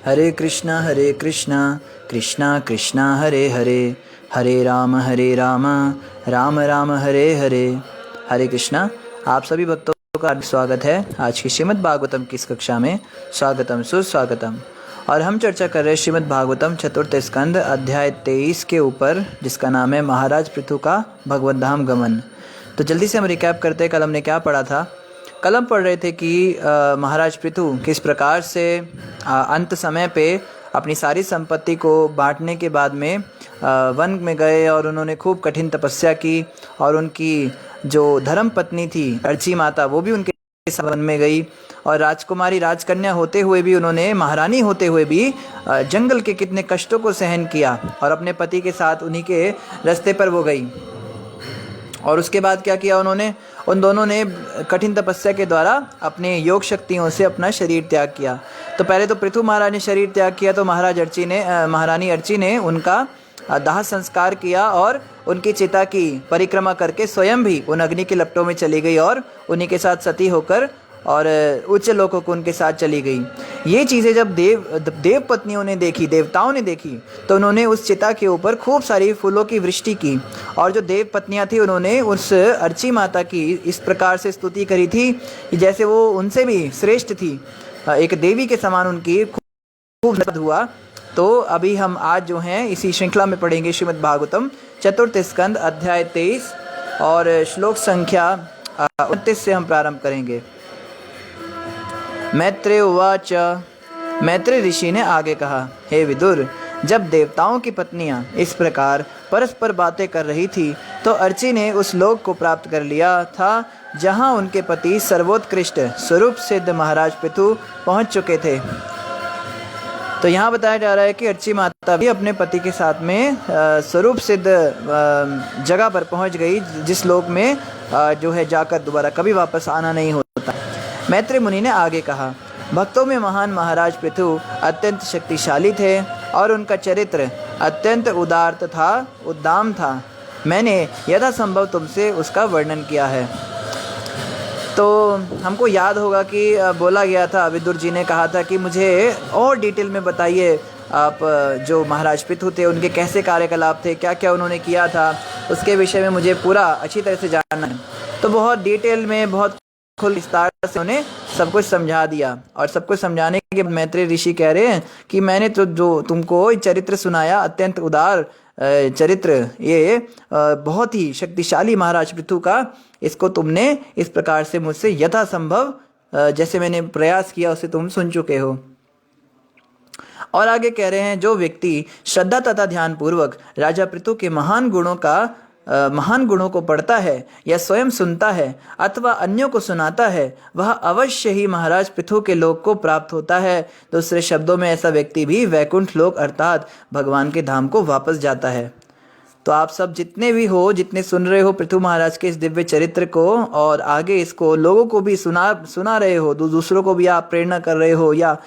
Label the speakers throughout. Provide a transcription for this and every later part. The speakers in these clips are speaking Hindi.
Speaker 1: हरे कृष्णा कृष्णा कृष्णा हरे हरे, हरे राम राम राम हरे हरे। हरे कृष्णा। आप सभी भक्तों का स्वागत है आज की श्रीमद् भागवतम की इस कक्षा में। स्वागतम सुस्वागतम। और हम चर्चा कर रहे हैं श्रीमद् भागवतम चतुर्थ स्कंद अध्याय 23 के ऊपर, जिसका नाम है महाराज पृथु का भगवत धाम गमन। तो जल्दी से हम रिकैप करते हैं, कल हमने क्या पढ़ा था। कल हम पढ़ रहे थे कि महाराज पृथु किस प्रकार से अंत समय पे अपनी सारी संपत्ति को बांटने के बाद में वन में गए और उन्होंने खूब कठिन तपस्या की, और उनकी जो धर्म पत्नी थी अर्ची माता, वो भी उनके साथ वन में गई, और राजकुमारी राजकन्या होते हुए भी, उन्होंने महारानी होते हुए भी जंगल के कितने कष्टों को सहन किया, और अपने पति के साथ उन्हीं के रास्ते पर वो गई। और उसके बाद क्या किया उन्होंने, उन दोनों ने कठिन तपस्या के द्वारा अपने योग शक्तियों से अपना शरीर त्याग किया। तो पहले तो पृथु महाराज ने शरीर त्याग किया, तो महारानी अर्ची ने उनका दाह संस्कार किया और उनकी चिता की परिक्रमा करके स्वयं भी उन अग्नि के लपटों में चली गई और उन्हीं के साथ सती होकर और उच्च लोकों को उनके साथ चली गई। ये चीज़ें जब देव पत्नियों ने देखी, देवताओं ने देखी, तो उन्होंने उस चिता के ऊपर खूब सारी फूलों की वृष्टि की, और जो देव पत्नियां थी उन्होंने उस अर्ची माता की इस प्रकार से स्तुति करी थी जैसे वो उनसे भी श्रेष्ठ थी, एक देवी के समान उनकी खूब हुआ। तो अभी हम आज जो हैं इसी श्रृंखला में पढ़ेंगे श्रीमद् भागवतम चतुर्थ स्कंद अध्याय 23 और श्लोक संख्या 29 से हम प्रारंभ करेंगे। मैत्रेय उवाच। मैत्रेय ऋषि ने आगे कहा, हे विदुर, जब देवताओं की पत्नियां इस प्रकार परस्पर बातें कर रही थी तो अर्ची ने उस लोक को प्राप्त कर लिया था जहां उनके पति सर्वोत्कृष्ट स्वरूप सिद्ध महाराज पृथु पहुंच चुके थे। तो यहाँ बताया जा रहा है कि अर्ची माता भी अपने पति के साथ में स्वरूप सिद्ध जगह पर पहुंच गई, जिस लोक में जो है जाकर दोबारा कभी वापस आना नहीं होता। मैत्रेय मुनि ने आगे कहा, भक्तों में महान महाराज पृथु अत्यंत शक्तिशाली थे और उनका चरित्र अत्यंत उदार तथा उद्दाम था। मैंने यथासंभव तुमसे उसका वर्णन किया है। तो हमको याद होगा कि बोला गया था, विदुर जी ने कहा था कि मुझे और डिटेल में बताइए, आप जो महाराज पृथु थे उनके कैसे कार्यकलाप थे, क्या क्या उन्होंने किया था, उसके विषय में मुझे पूरा अच्छी तरह से जानना है। तो बहुत डिटेल में, बहुत खुल विस्तार से उन्हें सब कुछ समझा दिया, और सब कुछ समझाने के बाद मैत्रेय ऋषि कह रहे हैं कि मैंने तो जो तुमको चरित्र सुनाया, अत्यंत उदार चरित्र, ये बहुत ही शक्तिशाली महाराज पृथु का, इसको तुमने इस प्रकार से मुझसे यथासंभव जैसे मैंने प्रयास किया उसे तुम सुन चुके हो। और आगे कह रहे हैं, जो व्यक्ति श्रद्धा तथा ध्यान पूर्वक राजा पृथु के महान गुणों को पढ़ता है या स्वयं सुनता है अथवा अन्यों को सुनाता है, वह अवश्य ही महाराज पृथु के लोक को प्राप्त होता है। दूसरे शब्दों में ऐसा व्यक्ति भी वैकुंठ लोक अर्थात भगवान के धाम को वापस जाता है। तो आप सब जितने भी हो, जितने सुन रहे हो पृथु महाराज के इस दिव्य चरित्र को, और आगे इसको लोगों को भी सुना रहे हो, दूसरों को भी आप प्रेरणा कर रहे हो, या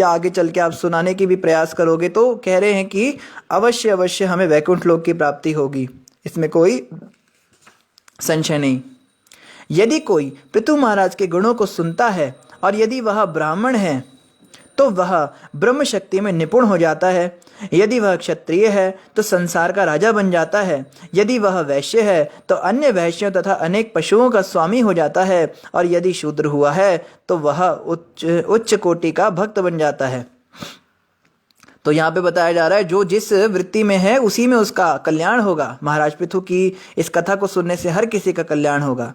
Speaker 1: आगे चल के आप सुनाने की भी प्रयास करोगे, तो कह रहे हैं कि अवश्य हमें वैकुंठ लोक की प्राप्ति होगी, इसमें कोई संशय नहीं। यदि कोई पृथु महाराज के गुणों को सुनता है और यदि वह ब्राह्मण है तो वह ब्रह्म शक्ति में निपुण हो जाता है। यदि वह क्षत्रिय है तो संसार का राजा बन जाता है। यदि वह वैश्य है तो अन्य वैश्यों तथा अनेक पशुओं का स्वामी हो जाता है। और यदि शूद्र हुआ है तो वह उच्च कोटि का भक्त बन जाता है। तो यहाँ पे बताया जा रहा है, जो जिस वृत्ति में है उसी में उसका कल्याण होगा। महाराज पृथु की इस कथा को सुनने से हर किसी का कल्याण होगा,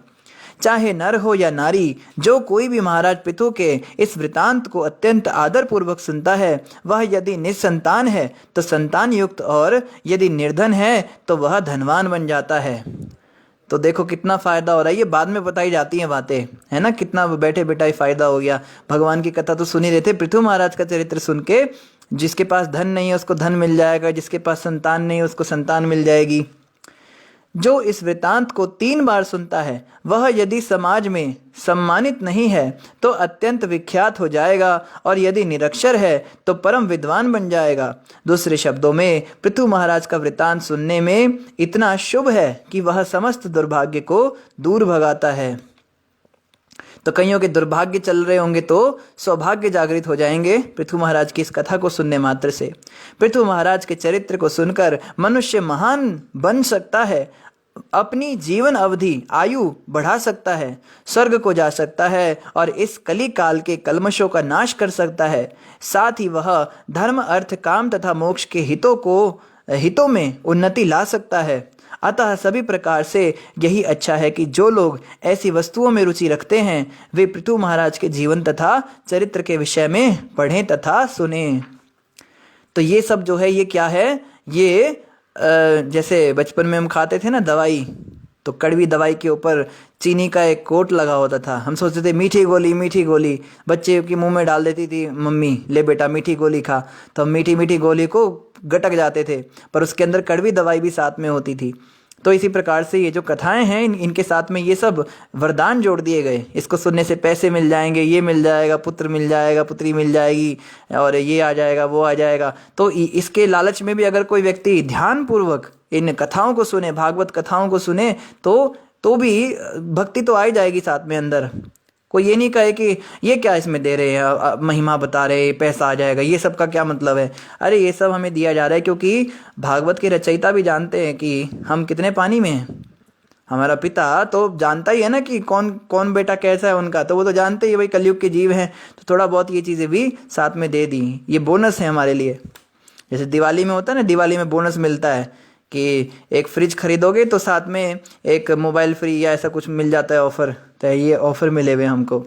Speaker 1: चाहे नर हो या नारी। जो कोई भी महाराज पृथु के इस वृतांत को अत्यंत आदर पूर्वक सुनता है, वह यदि निसंतान है तो संतान युक्त, और यदि निर्धन है तो वह धनवान बन जाता है। तो देखो कितना फायदा हो रहा है, ये बाद में बताई जाती हैं बातें, है ना, कितना बैठे बैठा फायदा हो गया। भगवान की कथा तो सुन ही रहे थे, पृथु महाराज का चरित्र सुन के जिसके पास धन नहीं है उसको धन मिल जाएगा, जिसके पास संतान नहीं है उसको संतान मिल जाएगी। जो इस वृतांत को 3 बार सुनता है, वह यदि समाज में सम्मानित नहीं है तो अत्यंत विख्यात हो जाएगा, और यदि निरक्षर है तो परम विद्वान बन जाएगा। दूसरे शब्दों में, पृथु महाराज का वृतांत सुनने में इतना शुभ है कि वह समस्त दुर्भाग्य को दूर भगाता है। तो कईयों के दुर्भाग्य चल रहे होंगे तो सौभाग्य जागृत हो जाएंगे पृथु महाराज की इस कथा को सुनने मात्र से। पृथु महाराज के चरित्र को सुनकर मनुष्य महान बन सकता है, अपनी जीवन अवधि आयु बढ़ा सकता है, स्वर्ग को जा सकता है और इस कली काल के कल्मशों का नाश कर सकता है। साथ ही वह धर्म अर्थ काम तथा मोक्ष के हितों में उन्नति ला सकता है। अतः सभी प्रकार से यही अच्छा है कि जो लोग ऐसी वस्तुओं में रुचि रखते हैं वे पृथु महाराज के जीवन तथा चरित्र के विषय में पढ़ें तथा सुनें। तो ये सब जो है ये क्या है, ये जैसे बचपन में हम खाते थे ना दवाई, तो कड़वी दवाई के ऊपर चीनी का एक कोट लगा होता था। हम सोचते थे मीठी गोली बच्चे के मुंह में डाल देती थी मम्मी, ले बेटा मीठी गोली खा, तो हम मीठी मीठी गोली को गटक जाते थे, पर उसके अंदर कड़वी दवाई भी साथ में होती थी। तो इसी प्रकार से ये जो कथाएं हैं इनके साथ में ये सब वरदान जोड़ दिए गए। इसको सुनने से पैसे मिल जाएंगे, ये मिल जाएगा, पुत्र मिल जाएगा, पुत्री मिल जाएगी, और ये आ जाएगा, वो आ जाएगा। तो इसके लालच में भी अगर कोई व्यक्ति ध्यानपूर्वक इन कथाओं को सुने, भागवत कथाओं को सुने, तो भी भक्ति तो आ ही जाएगी साथ में अंदर। कोई ये नहीं कहे कि ये क्या इसमें दे रहे हैं, महिमा बता रहे, पैसा आ जाएगा, ये सब का क्या मतलब है। अरे ये सब हमें दिया जा रहा है क्योंकि भागवत के रचयिता भी जानते हैं कि हम कितने पानी में हैं। हमारा पिता तो जानता ही है ना कि कौन कौन बेटा कैसा है उनका, तो वो तो जानते ही भाई कलयुग के जीव हैं, तो थोड़ा बहुत ये चीज़ें भी साथ में दे दी। ये बोनस है हमारे लिए। जैसे दिवाली में होता है ना, दिवाली में बोनस मिलता है कि एक फ्रिज खरीदोगे तो साथ में एक मोबाइल फ्री या ऐसा कुछ मिल जाता है ऑफर। तो ये ऑफर मिले हुए हमको।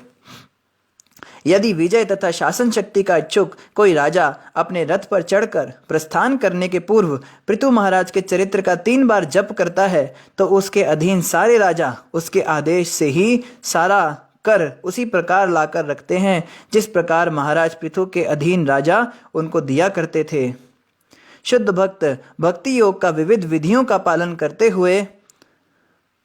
Speaker 1: यदि विजय तथा शासन शक्ति का इच्छुक कोई राजा अपने रथ पर चढ़कर प्रस्थान करने के पूर्व पृथु महाराज के चरित्र का 3 बार जप करता है तो उसके अधीन सारे राजा उसके आदेश से ही सारा कर उसी प्रकार लाकर रखते हैं जिस प्रकार महाराज पृथु के अधीन राजा उनको दिया करते थे। शुद्ध भक्त भक्ति योग का विविध विधियों का पालन करते हुए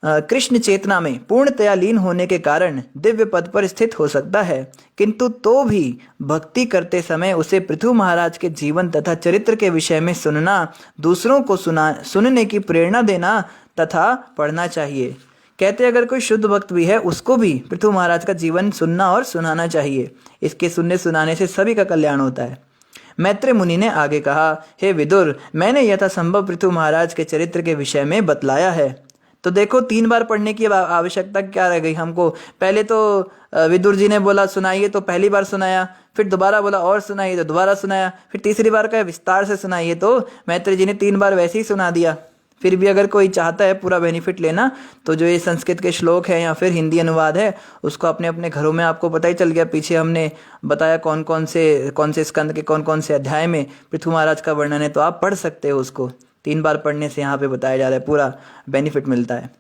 Speaker 1: कृष्ण चेतना में पूर्णतया लीन होने के कारण दिव्य पद पर स्थित हो सकता है, किंतु तो भी भक्ति करते समय उसे पृथु महाराज के जीवन तथा चरित्र के विषय में सुनना, दूसरों को सुनने की प्रेरणा देना तथा पढ़ना चाहिए। कहते अगर कोई शुद्ध भक्त भी है उसको भी पृथु महाराज का जीवन सुनना और सुनाना चाहिए। इसके सुनने सुनाने से सभी का कल्याण होता है। मैत्रेय मुनि ने आगे कहा, हे विदुर, मैंने यथासंभव पृथु महाराज के चरित्र के विषय में बतलाया है। तो देखो 3 बार पढ़ने की आवश्यकता क्या रह गई हमको। पहले तो विदुर जी ने बोला सुनाइए, तो पहली बार सुनाया, फिर दोबारा बोला और सुनाइए तो दोबारा सुनाया, फिर तीसरी बार कहा विस्तार से सुनाइए, तो मैत्रेय जी ने 3 बार वैसे ही सुना दिया। फिर भी अगर कोई चाहता है पूरा बेनिफिट लेना तो जो ये संस्कृत के श्लोक है या फिर हिंदी अनुवाद है उसको अपने अपने घरों में, आपको पता ही चल गया पीछे हमने बताया कौन कौन से स्कंद के कौन कौन से अध्याय में पृथु महाराज का वर्णन है, तो आप पढ़ सकते हो उसको। 3 बार पढ़ने से यहाँ पे बताया जा रहा है, पूरा बेनिफिट मिलता है।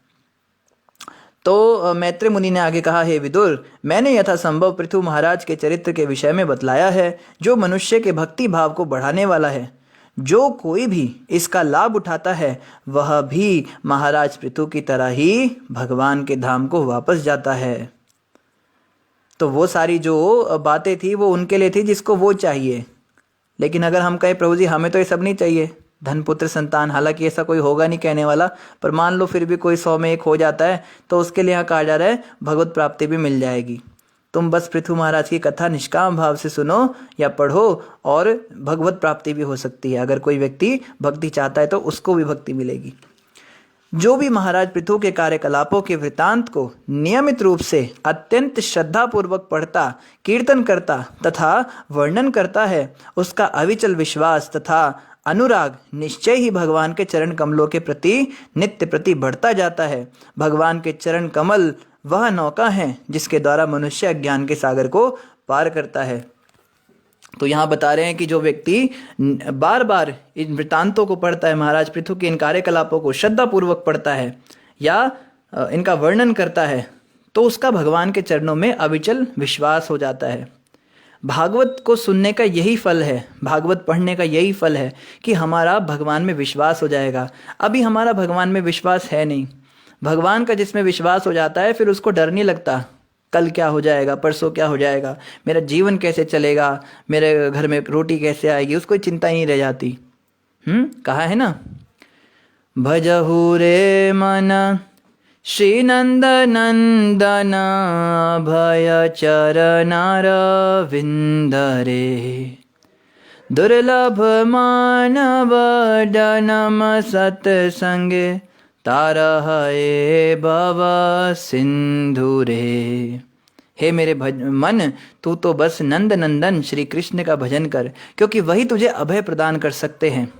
Speaker 1: तो मैत्रेय मुनि ने आगे कहा, हे विदुर, मैंने यथासंभव पृथु महाराज के चरित्र के विषय में बतलाया है जो मनुष्य के भक्ति भाव को बढ़ाने वाला है। जो कोई भी इसका लाभ उठाता है वह भी महाराज पृथु की तरह ही भगवान के धाम को वापस जाता है। तो वो सारी जो बातें थी वो उनके लिए थी जिसको वो चाहिए। लेकिन अगर हम कहें प्रभु जी हमें तो ये सब नहीं चाहिए, धन पुत्र संतान, हालांकि ऐसा कोई होगा नहीं कहने वाला, पर मान लो फिर भी कोई 100 में 1 हो जाता है तो उसके लिए यहाँ कहा जा रहा है भगवत प्राप्ति भी मिल जाएगी। तुम बस पृथु महाराज की कथा निष्काम भाव से सुनो या पढ़ो और भगवत प्राप्ति भी हो सकती है। अगर कोई व्यक्ति भक्ति चाहता है तो उसको भी भक्ति मिलेगी। जो भी महाराज पृथु के कार्यकलापों के वृतांत को नियमित रूप से अत्यंत श्रद्धापूर्वक पढ़ता, कीर्तन करता तथा वर्णन करता है उसका अविचल विश्वास तथा अनुराग निश्चय ही भगवान के चरण कमलों के प्रति नित्य प्रति बढ़ता जाता है। भगवान के चरण कमल वह नौका है जिसके द्वारा मनुष्य अज्ञान के सागर को पार करता है। तो यहाँ बता रहे हैं कि जो व्यक्ति बार बार इन वृतांतों को पढ़ता है, महाराज पृथु के इन कार्यकलापों को श्रद्धापूर्वक पढ़ता है या इनका वर्णन करता है, तो उसका भगवान के चरणों में अविचल विश्वास हो जाता है। भागवत को सुनने का यही फल है, भागवत पढ़ने का यही फल है कि हमारा भगवान में विश्वास हो जाएगा। अभी हमारा भगवान में विश्वास है नहीं। भगवान का जिसमें विश्वास हो जाता है फिर उसको डर नहीं लगता, कल क्या हो जाएगा, परसों क्या हो जाएगा, मेरा जीवन कैसे चलेगा, मेरे घर में रोटी कैसे आएगी, उसको चिंता ही नहीं रह जाती। कहा है ना, भजहु रे मन श्री नंद नंदन भय चरनार विंदरे दुर्लभ मानव जन्म सत्संगे तारहए भव सिंधुरे। हे मेरे मन, तू तो बस नंद नंदन श्री कृष्ण का भजन कर, क्योंकि वही तुझे अभय प्रदान कर सकते हैं।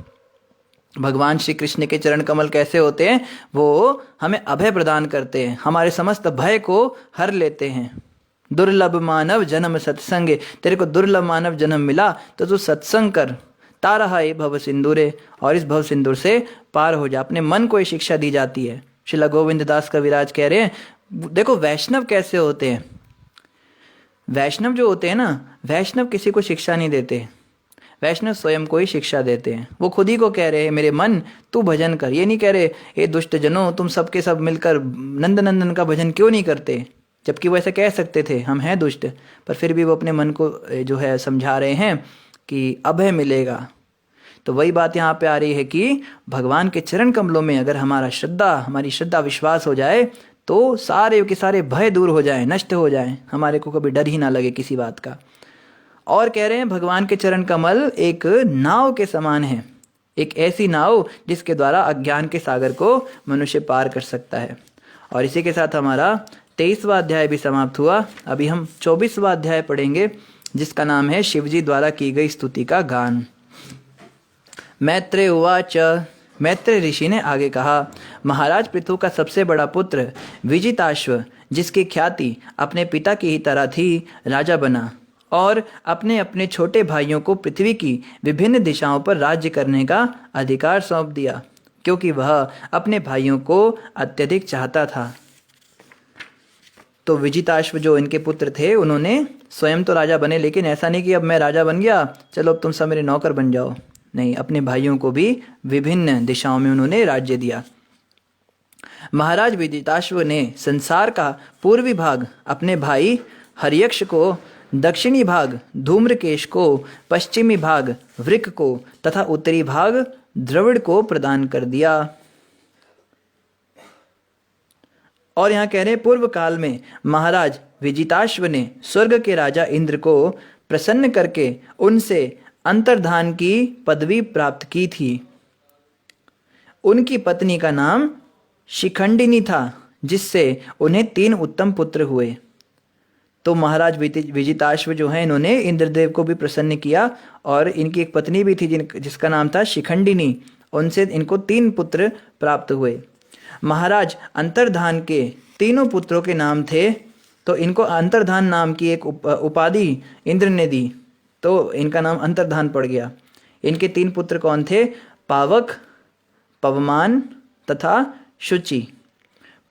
Speaker 1: भगवान श्री कृष्ण के चरण कमल कैसे होते हैं? वो हमें अभय प्रदान करते हैं, हमारे समस्त भय को हर लेते हैं। दुर्लभ मानव जन्म सत्संगे, तेरे को दुर्लभ मानव जन्म मिला तो तू सत्संग कर। तारा है भव सिंदूरे, और इस भव सिंदूर से पार हो जा। अपने मन को ये शिक्षा दी जाती है। श्रीला गोविंद दास कविराज कह रहे हैं, देखो वैष्णव कैसे होते हैं। वैष्णव जो होते हैं ना, वैष्णव किसी को शिक्षा नहीं देते, वैष्णव स्वयं को ही शिक्षा देते हैं। वो खुद ही को कह रहे हैं, मेरे मन तू भजन कर। ये नहीं कह रहे, ये दुष्ट जनों तुम सबके सब मिलकर नंद नंदन का भजन क्यों नहीं करते, जबकि वो ऐसा कह सकते थे, हम हैं दुष्ट, पर फिर भी वो अपने मन को जो है समझा रहे हैं कि अभय मिलेगा। तो वही बात यहाँ पे आ रही है कि भगवान के चरण कमलों में अगर हमारी श्रद्धा विश्वास हो जाए तो सारे के सारे भय दूर हो जाए, नष्ट हो जाए, हमारे को कभी डर ही ना लगे किसी बात का। और कह रहे हैं भगवान के चरण कमल एक नाव के समान है, एक ऐसी नाव जिसके द्वारा अज्ञान के सागर को मनुष्य पार कर सकता है। और इसी के साथ हमारा 23वां अध्याय भी समाप्त हुआ। अभी हम 24वां अध्याय पढ़ेंगे, जिसका नाम है शिवजी द्वारा की गई स्तुति का गान। मैत्रेय उवाच, मैत्रेय ऋषि ने आगे कहा, महाराज पृथु का सबसे बड़ा पुत्र विजिताश्व, जिसकी ख्याति अपने पिता की ही तरह थी, राजा बना और अपने अपने छोटे भाइयों को पृथ्वी की विभिन्न दिशाओं पर राज्य करने का अधिकार सौंप दिया, क्योंकि वह अपने भाइयों को अत्यधिक चाहता था। तो विजिताश्व जो इनके पुत्र थे, उन्होंने स्वयं तो राजा बने, लेकिन ऐसा नहीं कि अब मैं राजा बन गया, चलो अब तुम सब मेरे नौकर बन जाओ। नहीं, अपने भाइयों को भी विभिन्न दिशाओं में उन्होंने राज्य दिया। महाराज विजिताश्व ने संसार का पूर्वी भाग अपने भाई हर्यक्ष को, दक्षिणी भाग धूम्रकेश को, पश्चिमी भाग वृक को तथा उत्तरी भाग द्रविड़ को प्रदान कर दिया। और यहाँ कह रहे हैं, पूर्व काल में महाराज विजिताश्व ने स्वर्ग के राजा इंद्र को प्रसन्न करके उनसे अंतर्धान की पदवी प्राप्त की थी। उनकी पत्नी का नाम शिखंडिनी था, जिससे उन्हें 3 उत्तम पुत्र हुए। तो महाराज विजिताश्व जो हैं, इन्होंने इंद्रदेव को भी प्रसन्न किया, और इनकी एक पत्नी भी थी जिसका नाम था शिखंडिनी। उनसे इनको 3 पुत्र प्राप्त हुए। महाराज अंतर्धान के तीनों पुत्रों के नाम थे, तो इनको अंतर्धान नाम की एक उपाधि इंद्र ने दी, तो इनका नाम अंतर्धान पड़ गया। इनके 3 पुत्र कौन थे? पावक, पवमान तथा शुचि।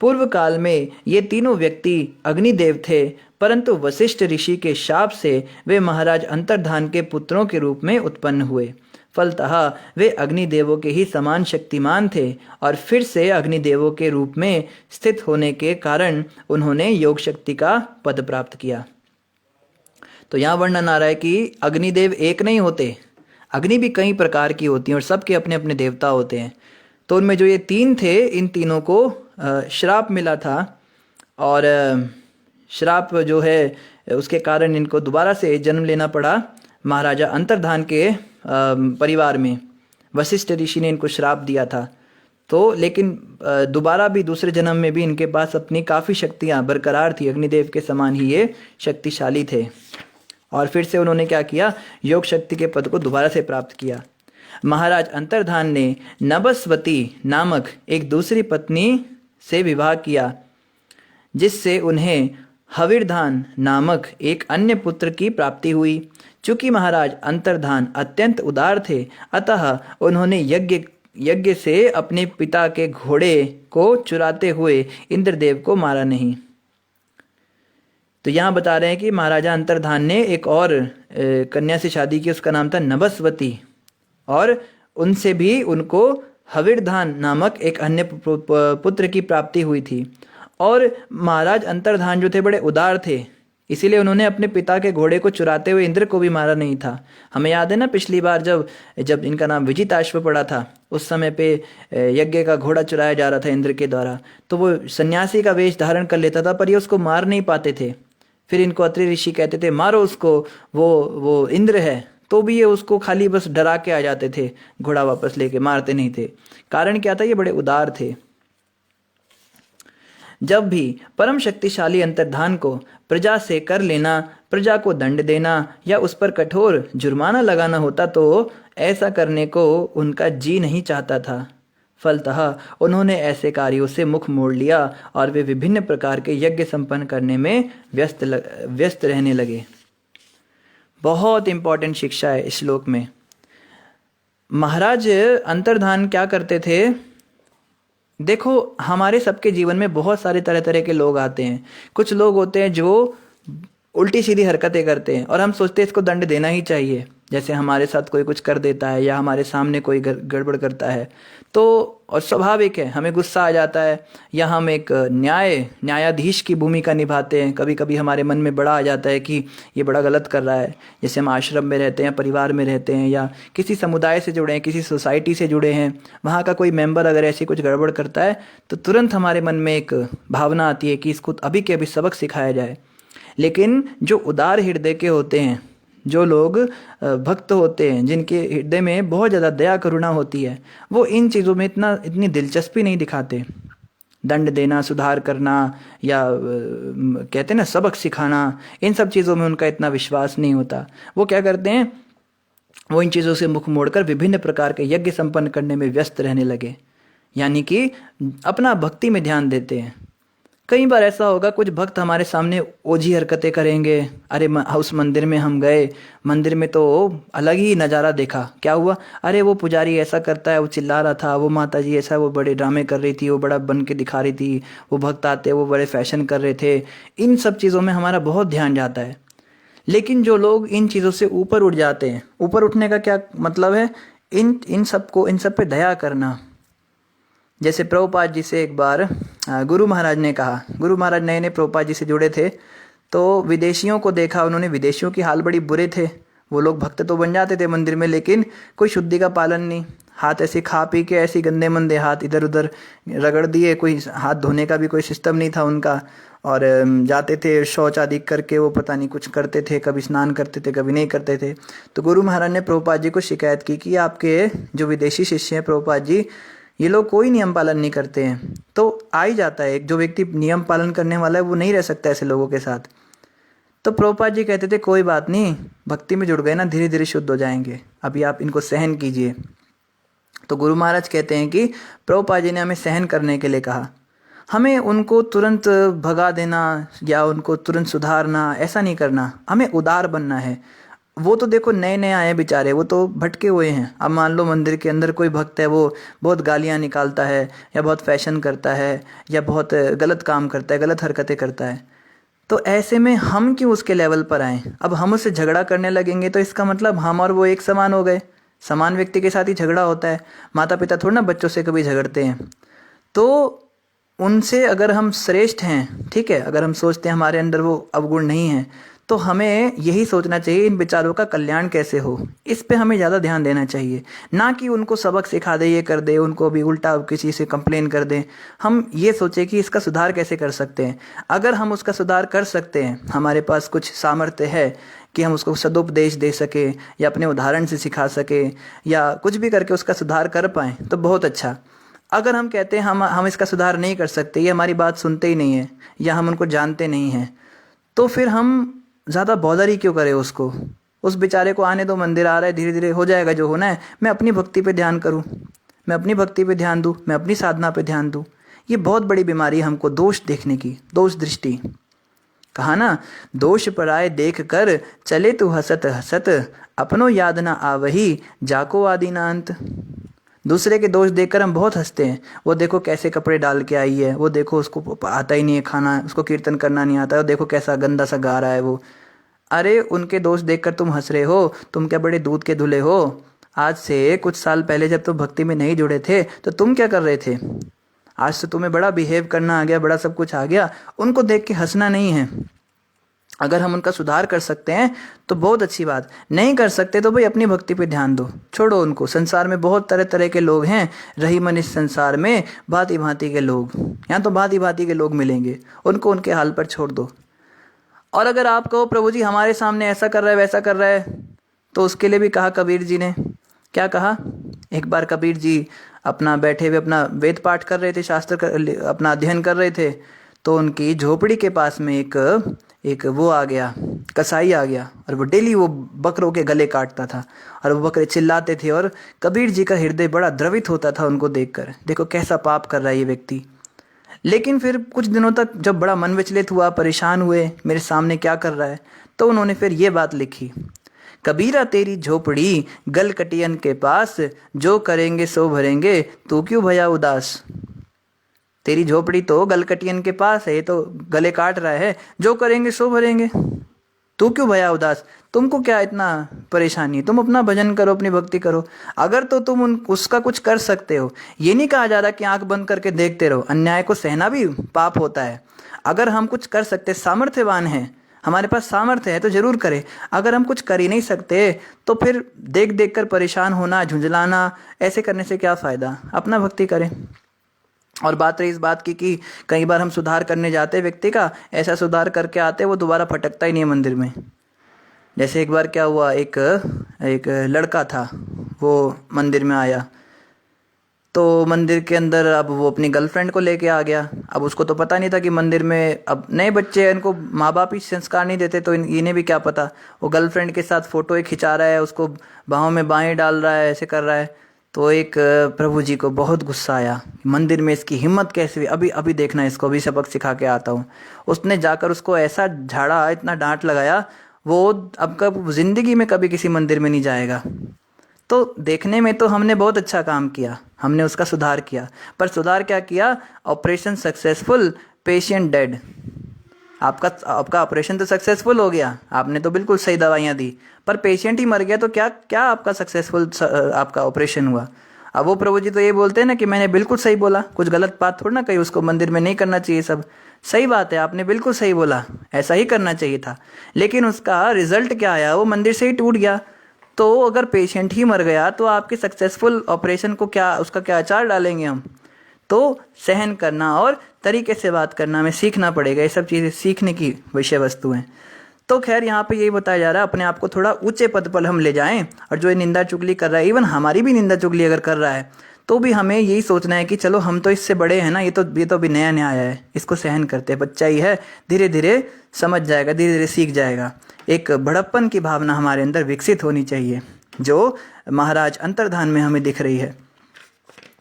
Speaker 1: पूर्व काल में ये तीनों व्यक्ति अग्निदेव थे, परंतु वशिष्ठ ऋषि के शाप से वे महाराज अंतर्धान के पुत्रों के रूप में उत्पन्न हुए। फलतः वे अग्निदेवों के ही समान शक्तिमान थे, और फिर से अग्निदेवों के रूप में स्थित होने के कारण उन्होंने योग शक्ति का पद प्राप्त किया। तो यहाँ वर्णन आ रहा है कि अग्निदेव एक नहीं होते, अग्नि भी कई प्रकार की होती हैं और सबके अपने अपने देवता होते हैं। तो उनमें जो ये 3 थे, इन तीनों को श्राप मिला था, और श्राप जो है उसके कारण इनको दोबारा से जन्म लेना पड़ा महाराजा अंतर्धान के परिवार में। वशिष्ठ ऋषि ने इनको श्राप दिया था, तो लेकिन दोबारा भी दूसरे जन्म में भी इनके पास अपनी काफ़ी शक्तियाँ बरकरार थी, अग्निदेव के समान ही ये शक्तिशाली थे। और फिर से उन्होंने क्या किया, योग शक्ति के पद को दोबारा से प्राप्त किया। महाराज अंतर्धान ने नभस्वती नामक एक दूसरी पत्नी से विवाह किया, जिससे उन्हें हविर्धान नामक एक अन्य पुत्र की प्राप्ति हुई। चूंकि महाराज अंतर्धान अत्यंत उदार थे, अतः उन्होंने यज्ञ से अपने पिता के घोड़े को चुराते हुए इंद्रदेव को मारा नहीं। तो यहाँ बता रहे हैं कि महाराजा अंतर्धान ने एक और कन्या से शादी की, उसका नाम था नभस्वती, और उनसे भी उनको हविर्धान नामक एक अन्य पुत्र की प्राप्ति हुई थी। और महाराज अंतर्धान जो थे बड़े उदार थे, इसीलिए उन्होंने अपने पिता के घोड़े को चुराते हुए इंद्र को भी मारा नहीं था। हमें याद है ना, पिछली बार जब जब इनका नाम विजिताश्व पड़ा था, उस समय पे यज्ञ का घोड़ा चुराया जा रहा था इंद्र के द्वारा, तो वो सन्यासी का वेश धारण कर लेता था, पर ये उसको मार नहीं पाते थे। फिर इनको अत्रि ऋषि कहते थे मारो उसको, वो इंद्र है, तो भी ये उसको खाली बस डरा के आ जाते थे, घोड़ा वापस लेके, मारते नहीं थे। कारण क्या था? ये बड़े उदार थे। जब भी परम शक्तिशाली अंतर्धान को प्रजा से कर लेना, प्रजा को दंड देना या उस पर कठोर जुर्माना लगाना होता, तो ऐसा करने को उनका जी नहीं चाहता था। फलतः उन्होंने ऐसे कार्यों से मुख मोड़ लिया और वे विभिन्न प्रकार के यज्ञ संपन्न करने में व्यस्त रहने लगे। बहुत इंपॉर्टेंट शिक्षा है इस श्लोक में। महाराज अंतर्धान क्या करते थे? देखो, हमारे सबके जीवन में बहुत सारे तरह तरह के लोग आते हैं। कुछ लोग होते हैं जो उल्टी सीधी हरकतें करते हैं और हम सोचते हैं इसको दंड देना ही चाहिए। जैसे हमारे साथ कोई कुछ कर देता है या हमारे सामने कोई गड़बड़ करता है, तो और स्वाभाविक है हमें गुस्सा आ जाता है, या हम एक न्यायाधीश की भूमिका निभाते हैं। कभी कभी हमारे मन में बड़ा आ जाता है कि ये बड़ा गलत कर रहा है। जैसे हम आश्रम में रहते हैं, परिवार में रहते हैं, या किसी समुदाय से जुड़े हैं, किसी सोसाइटी से जुड़े हैं, वहाँ का कोई मेंबर अगर ऐसी कुछ गड़बड़ करता है तो तुरंत हमारे मन में एक भावना आती है कि इसको अभी के अभी सबक सिखाया जाए। लेकिन जो उदार हृदय के होते हैं, जो लोग भक्त होते हैं, जिनके हृदय में बहुत ज़्यादा दया करुणा होती है, वो इन चीज़ों में इतनी दिलचस्पी नहीं दिखाते। दंड देना, सुधार करना, या कहते हैं ना सबक सिखाना, इन सब चीज़ों में उनका इतना विश्वास नहीं होता। वो क्या करते हैं? वो इन चीज़ों से मुख मोड़कर विभिन्न प्रकार के यज्ञ संपन्न करने में व्यस्त रहने लगे, यानी कि अपना भक्ति में ध्यान देते हैं। कई बार ऐसा होगा, कुछ भक्त हमारे सामने ओझी हरकतें करेंगे। अरे उस मंदिर में हम गए, मंदिर में तो अलग ही नज़ारा देखा। क्या हुआ? अरे वो पुजारी ऐसा करता है, वो चिल्ला रहा था, वो माता जी ऐसा, वो बड़े ड्रामे कर रही थी, वो बड़ा बन के दिखा रही थी, वो भक्त आते वो बड़े फैशन कर रहे थे। इन सब चीज़ों में हमारा बहुत ध्यान जाता है। लेकिन जो लोग इन चीज़ों से ऊपर उठ जाते हैं, ऊपर उठने का क्या मतलब है? इन सब पे दया करना। जैसे प्रभुपाद जी से एक बार गुरु महाराज ने कहा, गुरु महाराज नए नए प्रभुपाद जी से जुड़े थे, तो विदेशियों को देखा उन्होंने। विदेशियों की हाल बड़ी बुरे थे। वो लोग भक्त तो बन जाते थे मंदिर में, लेकिन कोई शुद्धि का पालन नहीं। हाथ ऐसे खा पी के ऐसे गंदे मंदे हाथ इधर उधर रगड़ दिए, कोई हाथ धोने का भी कोई सिस्टम नहीं था उनका। और जाते थे शौच आदि करके, वो पता नहीं कुछ करते थे, कभी स्नान करते थे, कभी नहीं करते थे। तो गुरु महाराज ने प्रभुपाद जी को शिकायत की कि आपके जो विदेशी शिष्य हैं प्रभुपाद जी, ये लोग कोई नियम पालन नहीं करते हैं। तो आ ही जाता है, एक जो व्यक्ति नियम पालन करने वाला है वो नहीं रह सकता ऐसे लोगों के साथ। तो प्रभुपाद जी कहते थे कोई बात नहीं, भक्ति में जुड़ गए ना, धीरे धीरे शुद्ध हो जाएंगे, अभी आप इनको सहन कीजिए। तो गुरु महाराज कहते हैं कि प्रभुपाद जी ने हमें सहन करने के लिए कहा। हमें उनको तुरंत भगा देना या उनको तुरंत सुधारना ऐसा नहीं करना, हमें उदार बनना है। वो तो देखो नए नए आए बेचारे, वो तो भटके हुए हैं। अब मान लो मंदिर के अंदर कोई भक्त है, वो बहुत गालियाँ निकालता है या बहुत फैशन करता है या बहुत गलत काम करता है, गलत हरकतें करता है, तो ऐसे में हम क्यों उसके लेवल पर आए? अब हम उससे झगड़ा करने लगेंगे तो इसका मतलब हम और वो एक समान हो गए। समान व्यक्ति के साथ ही झगड़ा होता है। माता पिता थोड़ा ना बच्चों से कभी झगड़ते हैं। तो उनसे अगर हम श्रेष्ठ हैं, ठीक है, अगर हम सोचते हैं हमारे अंदर वो अवगुण नहीं है, तो हमें यही सोचना चाहिए इन बेचारों का कल्याण कैसे हो। इस पे हमें ज़्यादा ध्यान देना चाहिए, ना कि उनको सबक सिखा दे, ये कर दे, उनको भी उल्टा किसी से कंप्लेन कर दें। हम ये सोचें कि इसका सुधार कैसे कर सकते हैं। अगर हम उसका सुधार कर सकते हैं, हमारे पास कुछ सामर्थ्य है कि हम उसको सदुपदेश दे सके या अपने उदाहरण से सिखा सके या कुछ भी करके उसका सुधार कर पाएँ, तो बहुत अच्छा। अगर हम कहते हैं हम इसका सुधार नहीं कर सकते, ये हमारी बात सुनते ही नहीं है या हम उनको जानते नहीं हैं, तो फिर हम ज़्यादा बॉदर ही क्यों करें उसको। उस बेचारे को आने दो, मंदिर आ रहा है, धीरे धीरे हो जाएगा जो होना है। मैं अपनी भक्ति पे ध्यान करूं, मैं अपनी भक्ति पे ध्यान दूं, मैं अपनी साधना पे ध्यान दूं। ये बहुत बड़ी बीमारी है हमको दोष देखने की, दोष दृष्टि। कहा ना, दोष पराए देख कर चले तू हसत हसत, अपनो याद ना आवही जाको आदि ना अंत। दूसरे के दोष देखकर हम बहुत हंसते हैं। वो देखो कैसे कपड़े डाल के आई है, वो देखो उसको आता ही नहीं है खाना, उसको कीर्तन करना नहीं आता है, देखो कैसा गंदा सा गा रहा है वो। अरे उनके दोष देखकर तुम हंस रहे हो, तुम क्या बड़े दूध के धुले हो? आज से कुछ साल पहले जब तुम भक्ति में नहीं जुड़े थे तो तुम क्या कर रहे थे? आज तो तुम्हें बड़ा बिहेव करना आ गया, बड़ा सब कुछ आ गया। उनको देख के हंसना नहीं है। अगर हम उनका सुधार कर सकते हैं तो बहुत अच्छी बात, नहीं कर सकते तो भाई अपनी भक्ति पे ध्यान दो, छोड़ो उनको। संसार में बहुत तरह तरह के लोग हैं, रही मन इस संसार में भांति भांति के लोग, यहाँ तो भांति भांति के लोग मिलेंगे, उनको उनके हाल पर छोड़ दो। और अगर आप कहो प्रभु जी हमारे सामने ऐसा कर रहा है वैसा कर रहा है, तो उसके लिए भी कहा कबीर जी ने, क्या कहा। एक बार कबीर जी अपना बैठे हुए अपना वेद पाठ कर रहे थे, अपना अध्ययन कर रहे थे, तो उनकी झोपड़ी के पास में एक वो आ गया, कसाई आ गया, और वो डेली वो बकरों के गले काटता था, और वो बकरे चिल्लाते थे, और कबीर जी का हृदय बड़ा द्रवित होता था उनको देखकर, देखो कैसा पाप कर रहा है ये व्यक्ति। लेकिन फिर कुछ दिनों तक जब बड़ा मन विचलित हुआ, परेशान हुए, मेरे सामने क्या कर रहा है, तो उन्होंने फिर ये बात लिखी, कबीरा तेरी झोपड़ी गल कटियन के पास, जो करेंगे सो भरेंगे, तू क्यों भया उदास। तेरी झोपड़ी तो गलकटियन के पास है, ये तो गले काट रहा है, जो करेंगे सो भरेंगे, तू क्यों भया उदास, तुमको क्या इतना परेशानी, तुम अपना भजन करो, अपनी भक्ति करो। अगर तो तुम उसका कुछ कर सकते हो, ये नहीं कहा जा रहा कि आंख बंद करके देखते रहो, अन्याय को सहना भी पाप होता है। अगर हम कुछ कर सकते, सामर्थ्यवान हैं, हमारे पास सामर्थ्य है तो जरूर करें। अगर हम कुछ कर ही नहीं सकते तो फिर देख देख कर परेशान होना, झुंझलाना, ऐसे करने से क्या फ़ायदा, अपना भक्ति करें। और बात रही इस बात की कि कई बार हम सुधार करने जाते व्यक्ति का, ऐसा सुधार करके आते वो दोबारा भटकता ही नहीं है मंदिर में। जैसे एक बार क्या हुआ, एक लड़का था, वो मंदिर में आया, तो मंदिर के अंदर अब वो अपनी गर्लफ्रेंड को लेके आ गया। अब उसको तो पता नहीं था कि मंदिर में अब नए बच्चे हैं, इनको माँ बाप ही संस्कार नहीं देते, तो इन्हें भी क्या पता। वो गर्लफ्रेंड के साथ फ़ोटो खिंचा रहा है, उसको बाहों में बाहें डाल रहा है, ऐसे कर रहा है। तो एक प्रभु जी को बहुत गुस्सा आया, मंदिर में इसकी हिम्मत कैसे हुई, अभी अभी देखना, इसको अभी सबक सिखा के आता हूँ। उसने जाकर उसको ऐसा झाड़ा, इतना डांट लगाया, वो अब कब ज़िंदगी में कभी किसी मंदिर में नहीं जाएगा। तो देखने में तो हमने बहुत अच्छा काम किया, हमने उसका सुधार किया, पर सुधार क्या किया, ऑपरेशन सक्सेसफुल पेशेंट डेड। आपका ऑपरेशन तो सक्सेसफुल हो गया, आपने तो बिल्कुल सही दवाइयाँ दी, पर पेशेंट ही मर गया, तो क्या क्या आपका सक्सेसफुल आपका ऑपरेशन हुआ। अब वो प्रभु जी तो ये बोलते हैं ना कि मैंने बिल्कुल सही बोला, कुछ गलत बात थोड़ा ना कही, उसको मंदिर में नहीं करना चाहिए, सब सही बात है, आपने बिल्कुल सही बोला, ऐसा ही करना चाहिए था। लेकिन उसका रिजल्ट क्या आया, वो मंदिर से ही टूट गया। तो अगर पेशेंट ही मर गया तो आपके सक्सेसफुल ऑपरेशन को क्या, उसका क्या आचार डालेंगे हम। तो सहन करना और तरीके से बात करना हमें सीखना पड़ेगा, ये सब चीज़ें सीखने की विषय वस्तु हैं। तो खैर यहाँ पे यही बताया जा रहा है, अपने आप को थोड़ा ऊंचे पद पर हम ले जाएं, और जो ये निंदा चुगली कर रहा है, इवन हमारी भी निंदा चुगली अगर कर रहा है, तो भी हमें यही सोचना है कि चलो हम तो इससे बड़े हैं ना, ये तो अभी नया नया आया है, इसको सहन करते हैं, बच्चा ही है, धीरे धीरे समझ जाएगा, धीरे धीरे सीख जाएगा। एक बड़प्पन की भावना हमारे अंदर विकसित होनी चाहिए, जो महाराज अंतर्धान में हमें दिख रही है,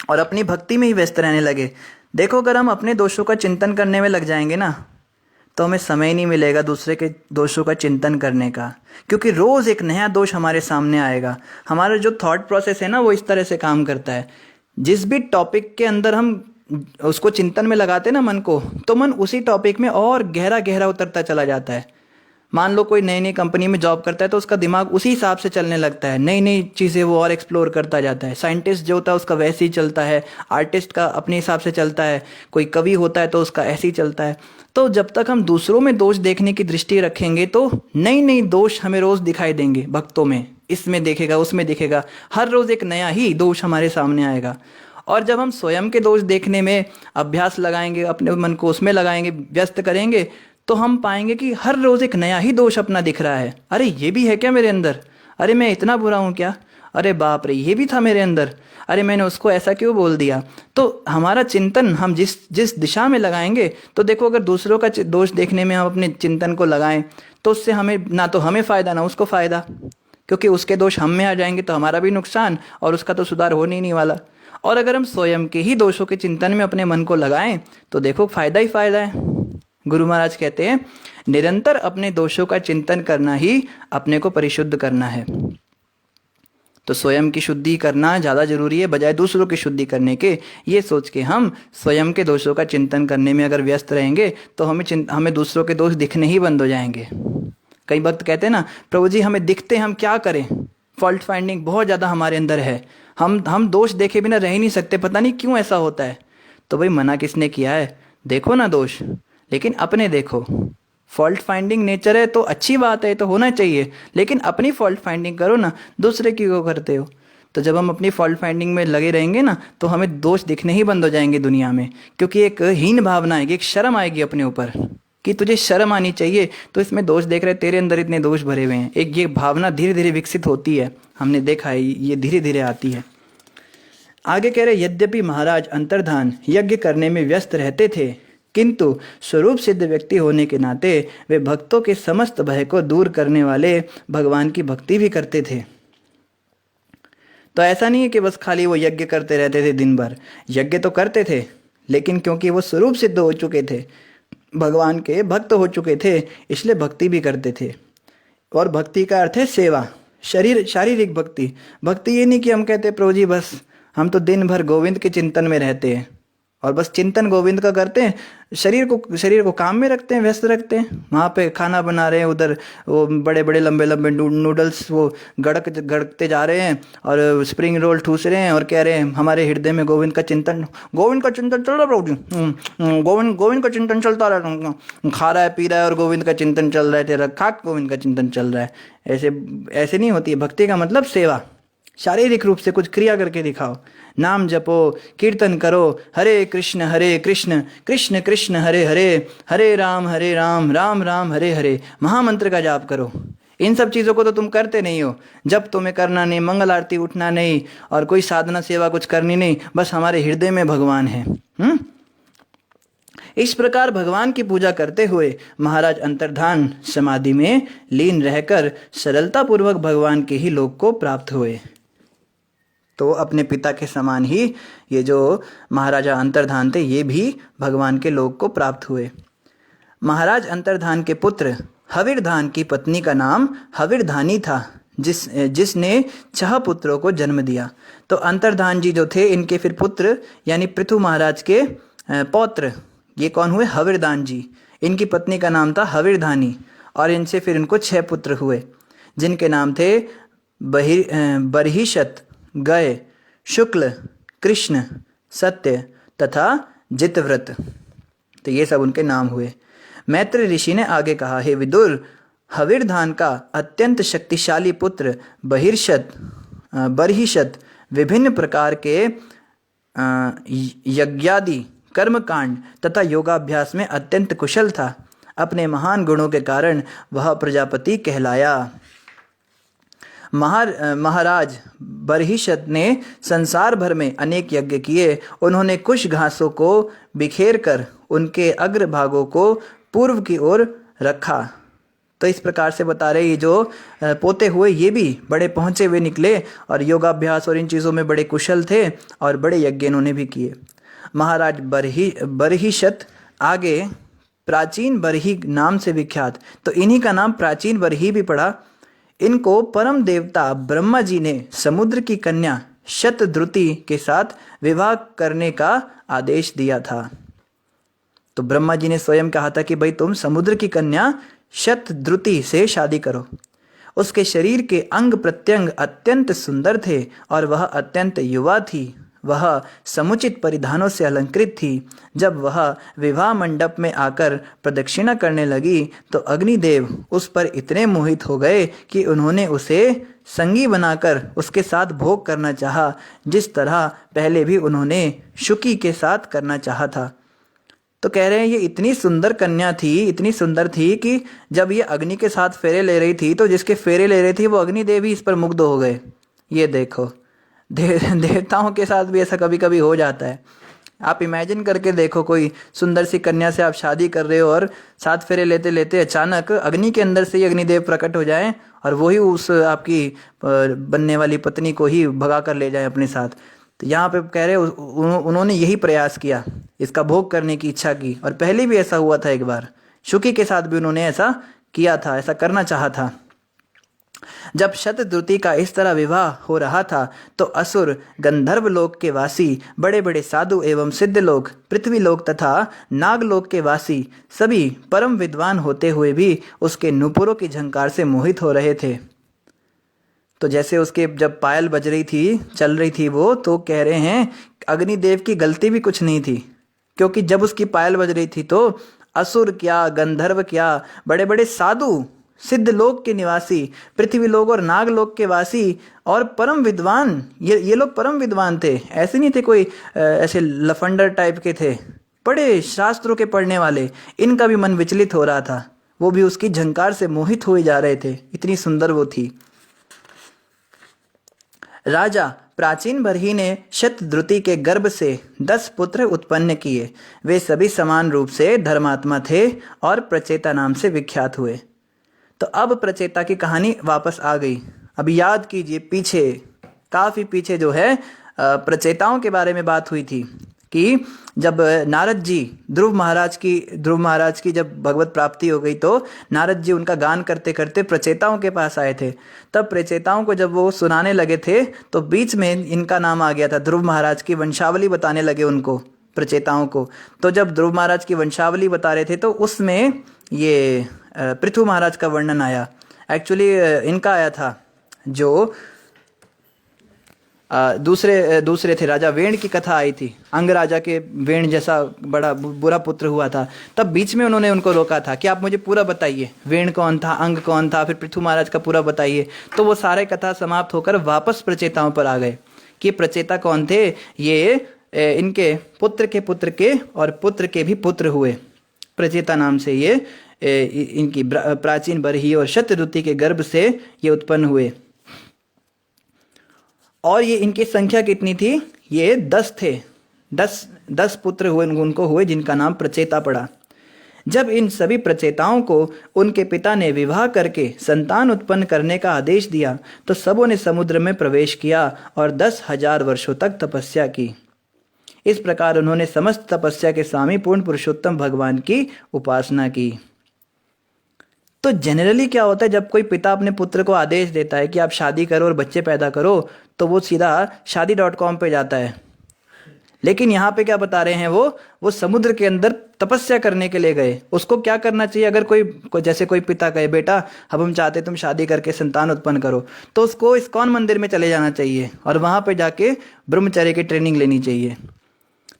Speaker 1: और अपनी भक्ति में ही व्यस्त रहने लगे। देखो अगर हम अपने दोषों का चिंतन करने में लग जाएंगे ना, तो हमें समय नहीं मिलेगा दूसरे के दोषों का चिंतन करने का, क्योंकि रोज़ एक नया दोष हमारे सामने आएगा। हमारा जो थॉट प्रोसेस है ना, वो इस तरह से काम करता है, जिस भी टॉपिक के अंदर हम उसको चिंतन में लगाते हैं ना मन को, तो मन उसी टॉपिक में और गहरा गहरा उतरता चला जाता है। मान लो कोई नई नई कंपनी में जॉब करता है, तो उसका दिमाग उसी हिसाब से चलने लगता है, नई नई चीज़ें वो और एक्सप्लोर करता जाता है। साइंटिस्ट जो होता है उसका वैसे ही चलता है, आर्टिस्ट का अपने हिसाब से चलता है, कोई कवि होता है तो उसका ऐसे ही चलता है। तो जब तक हम दूसरों में दोष देखने की दृष्टि रखेंगे, तो नई नई दोष हमें रोज़ दिखाई देंगे भक्तों में, इसमें देखेगा, उसमें दिखेगा, हर रोज़ एक नया ही दोष हमारे सामने आएगा। और जब हम स्वयं के दोष देखने में अभ्यास लगाएंगे, अपने मन को उसमें लगाएंगे, व्यस्त करेंगे, तो हम पाएंगे कि हर रोज़ एक नया ही दोष अपना दिख रहा है। अरे ये भी है क्या मेरे अंदर, अरे मैं इतना बुरा हूँ क्या, अरे बाप रे ये भी था मेरे अंदर, अरे मैंने उसको ऐसा क्यों बोल दिया। तो हमारा चिंतन हम जिस दिशा में लगाएंगे, तो देखो अगर दूसरों का दोष देखने में हम अपने चिंतन को लगाएं, तो उससे हमें ना तो हमें फ़ायदा ना उसको फ़ायदा, क्योंकि उसके दोष हम में आ जाएंगे तो हमारा भी नुकसान, और उसका तो सुधार होने ही नहीं वाला। और अगर हम स्वयं के ही दोषों के चिंतन में अपने मन को लगाएं, तो देखो फ़ायदा ही फ़ायदा है। गुरु महाराज कहते हैं, निरंतर अपने दोषों का चिंतन करना ही अपने को परिशुद्ध करना है। तो स्वयं की शुद्धि करना ज़्यादा जरूरी है बजाय दूसरों की शुद्धि करने के। ये सोच के हम स्वयं के दोषों का चिंतन करने में अगर व्यस्त रहेंगे, तो हमें दूसरों के दोष दिखने ही बंद हो जाएंगे। कई भक्त कहते हैं ना, प्रभु जी हमें दिखते, हम क्या करें, फॉल्ट फाइंडिंग बहुत ज़्यादा हमारे अंदर है, हम दोष देखे बिना रह ही नहीं सकते, पता नहीं क्यों ऐसा होता है। तो भाई मना किसने किया है, देखो ना दोष, लेकिन अपने देखो, फॉल्ट फाइंडिंग नेचर है तो अच्छी बात है, तो होना चाहिए, लेकिन अपनी फॉल्ट फाइंडिंग करो ना, दूसरे की क्यों करते हो? तो जब हम अपनी फॉल्ट फाइंडिंग में लगे रहेंगे ना, तो हमें दोष दिखने ही बंद हो जाएंगे दुनिया में, क्योंकि एक हीन भावना आएगी, एक शर्म आएगी अपने ऊपर कि तुझे शर्म आनी चाहिए, तो इसमें दोष देख रहे, तेरे अंदर इतने दोष भरे हुए हैं। एक ये भावना धीरे धीरे विकसित होती है, हमने देखा है ये धीरे धीरे आती है। आगे कह रहे, यद्यपि महाराज अंतर्धान यज्ञ करने में व्यस्त रहते थे, किंतु स्वरूप सिद्ध व्यक्ति होने के नाते वे भक्तों के समस्त भय को दूर करने वाले भगवान की भक्ति भी करते थे। तो ऐसा नहीं है कि बस खाली वो यज्ञ करते रहते थे दिन भर, यज्ञ तो करते थे, लेकिन क्योंकि वो स्वरूप सिद्ध हो चुके थे, भगवान के भक्त हो चुके थे, इसलिए भक्ति भी करते थे। और भक्ति का अर्थ है सेवा, शारीरिक भक्ति। भक्ति ये नहीं कि हम कहते प्रभु जी बस हम तो दिन भर गोविंद के चिंतन में रहते हैं और बस चिंतन गोविंद का करते हैं, शरीर को काम में रखते हैं, व्यस्त रखते हैं। वहाँ पे खाना बना रहे हैं, उधर वो बड़े बड़े लंबे लंबे नूडल्स वो गड़कते जा रहे हैं और स्प्रिंग रोल ठूस रहे हैं और कह रहे हैं हमारे हृदय में गोविंद का चिंतन चल रहा प्रभु जी, गोविंद का चिंतन चलता रहा, खा रहा है पी रहा है और गोविंद का चिंतन चल रहा है, तेरा खाक गोविंद का चिंतन चल रहा है। ऐसे नहीं होती है भक्ति का मतलब सेवा, शारीरिक रूप से कुछ क्रिया करके दिखाओ, नाम जपो, कीर्तन करो, हरे कृष्ण कृष्ण कृष्ण हरे हरे, हरे राम राम राम हरे हरे, महामंत्र का जाप करो। इन सब चीज़ों को तो तुम करते नहीं हो, जब तुम्हें करना नहीं, मंगल आरती उठना नहीं और कोई साधना सेवा कुछ करनी नहीं, बस हमारे हृदय में भगवान है। इस प्रकार भगवान की पूजा करते हुए महाराज अंतर्धान समाधि में लीन रहकर सरलतापूर्वक भगवान के ही लोक को प्राप्त हुए। तो अपने पिता के समान ही ये जो महाराजा अंतर्धान थे, ये भी भगवान के लोक को प्राप्त हुए। महाराज अंतर्धान के पुत्र हविर्धान की पत्नी का नाम हविर्धानी था, जिसने 6 पुत्रों को जन्म दिया। तो अंतर्धान जी जो थे, इनके फिर पुत्र यानी पृथु महाराज के पौत्र, ये कौन हुए? हविर्धान जी। इनकी पत्नी का नाम था हविर्धानी और इनसे फिर इनको 6 पुत्र हुए, जिनके नाम थे बर्हिशत, गय, शुक्ल, कृष्ण, सत्य तथा जितव्रत। तो ये सब उनके नाम हुए। मैत्र ऋषि ने आगे कहा, हे विदुर, हविर्धान का अत्यंत शक्तिशाली पुत्र बर्हिशत विभिन्न प्रकार के यज्ञादि कर्मकांड तथा योगाभ्यास में अत्यंत कुशल था। अपने महान गुणों के कारण वह प्रजापति कहलाया। महाराज बर्हिशत ने संसार भर में अनेक यज्ञ किए। उन्होंने कुश घासों को बिखेर कर उनके अग्रभागों को पूर्व की ओर रखा। तो इस प्रकार से बता रहे, ये जो पोते हुए ये भी बड़े पहुँचे हुए निकले और योगाभ्यास और इन चीज़ों में बड़े कुशल थे और बड़े यज्ञ इन्होंने भी किए। महाराज बर्हिशत आगे प्राचीन बर्ही नाम से विख्यात, तो इन्हीं का नाम प्राचीन बर्ही भी पड़ा। इनको परम देवता ब्रह्मा जी ने समुद्र की कन्या शतद्रुति के साथ विवाह करने का आदेश दिया था। तो ब्रह्मा जी ने स्वयं कहा था कि भाई तुम समुद्र की कन्या शतद्रुति से शादी करो। उसके शरीर के अंग प्रत्यंग अत्यंत सुंदर थे और वह अत्यंत युवा थी। वह समुचित परिधानों से अलंकृत थी। जब वह विवाह मंडप में आकर प्रदक्षिणा करने लगी तो अग्निदेव उस पर इतने मोहित हो गए कि उन्होंने उसे संगी बनाकर उसके साथ भोग करना चाहा, जिस तरह पहले भी उन्होंने शुकी के साथ करना चाहा था। तो कह रहे हैं ये इतनी सुंदर कन्या थी, इतनी सुंदर थी कि जब ये अग्नि के साथ फेरे ले रही थी तो जिसके फेरे ले रही थी वो अग्निदेव ही इस पर मुग्ध हो गए। ये देखो, देवताओं के साथ भी ऐसा कभी कभी हो जाता है। आप इमेजिन करके देखो, कोई सुंदर सी कन्या से आप शादी कर रहे हो और 7 फेरे लेते लेते अचानक अग्नि के अंदर से ही अग्निदेव प्रकट हो जाएं और वही उस आपकी बनने वाली पत्नी को ही भगा कर ले जाए अपने साथ। तो यहाँ पे कह रहे उन्होंने यही प्रयास किया, इसका भोग करने की इच्छा की। और पहले भी ऐसा हुआ था, एक बार शुकी के साथ भी उन्होंने ऐसा किया था, ऐसा करना चाहा था। जब शतद्रुति का इस तरह विवाह हो रहा था तो असुर, गंधर्व लोक के वासी, बड़े बड़े साधु एवं सिद्ध लोग, पृथ्वी लोक तथा नागलोक के वासी सभी परम विद्वान होते हुए भी उसके नुपुरों की झंकार से मोहित हो रहे थे। तो जैसे उसके जब पायल बज रही थी, चल रही थी वो, तो कह रहे हैं अग्निदेव की गलती भी कुछ नहीं थी, क्योंकि जब उसकी पायल बज रही थी तो असुर क्या, गंधर्व क्या, बड़े बड़े साधु, सिद्ध लोक के निवासी, पृथ्वी लोक और नाग लोक के वासी और परम विद्वान, ये लोग परम विद्वान थे। ऐसे नहीं थे कोई ऐसे लफंडर टाइप के थे, बड़े शास्त्रों के पढ़ने वाले। इनका भी मन विचलित हो रहा था, वो भी उसकी झंकार से मोहित हुए जा रहे थे, इतनी सुंदर वो थी। राजा प्राचीन बरही ने शतद्रुति के गर्भ से 10 पुत्र उत्पन्न किए। वे सभी समान रूप से धर्मात्मा थे और प्रचेता नाम से विख्यात हुए। तो अब प्रचेता की कहानी वापस आ गई। अब याद कीजिए पीछे, काफी पीछे जो है प्रचेताओं के बारे में बात हुई थी कि जब नारद जी ध्रुव महाराज की जब भगवत प्राप्ति हो गई तो नारद जी उनका गान करते करते प्रचेताओं के पास आए थे। तब प्रचेताओं को जब वो सुनाने लगे थे तो बीच में इनका नाम आ गया था। ध्रुव महाराज की वंशावली बताने लगे उनको, प्रचेताओं को। तो जब ध्रुव महाराज की वंशावली बता रहे थे तो उसमें ये पृथु महाराज का वर्णन आया। एक्चुअली इनका आया था जो दूसरे थे, राजा वेण की कथा आई थी। अंग राजा के वेण जैसा बड़ा बुरा पुत्र हुआ था। तब बीच में उन्होंने उनको रोका था कि आप मुझे पूरा बताइए, वेण कौन था, अंग कौन था, फिर पृथु महाराज का पूरा बताइए। तो वो सारे कथा समाप्त होकर वापस प्रचेताओं पर आ गए कि प्रचेता कौन थे। ये इनके पुत्र के और पुत्र के भी पुत्र हुए, प्रचेता नाम से ये इनकी प्राचीन बरही और शतद्रुति के गर्भ से ये उत्पन्न हुए। और ये इनकी संख्या कितनी थी? ये 10 थे। 10 पुत्र हुए उनको हुए जिनका नाम प्रचेता पड़ा। जब इन सभी प्रचेताओं को उनके पिता ने विवाह करके संतान उत्पन्न करने का आदेश दिया तो सबों ने समुद्र में प्रवेश किया और 10,000 वर्षों तक तपस्या की। इस प्रकार उन्होंने समस्त तपस्या के स्वामी पूर्ण पुरुषोत्तम भगवान की उपासना की। तो जनरली क्या होता है, जब कोई पिता अपने पुत्र को आदेश देता है कि आप शादी करो और बच्चे पैदा करो तो वो सीधा शादी.com पे जाता है। लेकिन यहाँ पे क्या बता रहे हैं, वो समुद्र के अंदर तपस्या करने के लिए गए। उसको क्या करना चाहिए? अगर कोई जैसे कोई पिता कहे बेटा अब हम चाहते तुम शादी करके संतान उत्पन्न करो, तो उसको इस्कॉन मंदिर में चले जाना चाहिए और वहाँ पे जाके ब्रह्मचर्य की ट्रेनिंग लेनी चाहिए।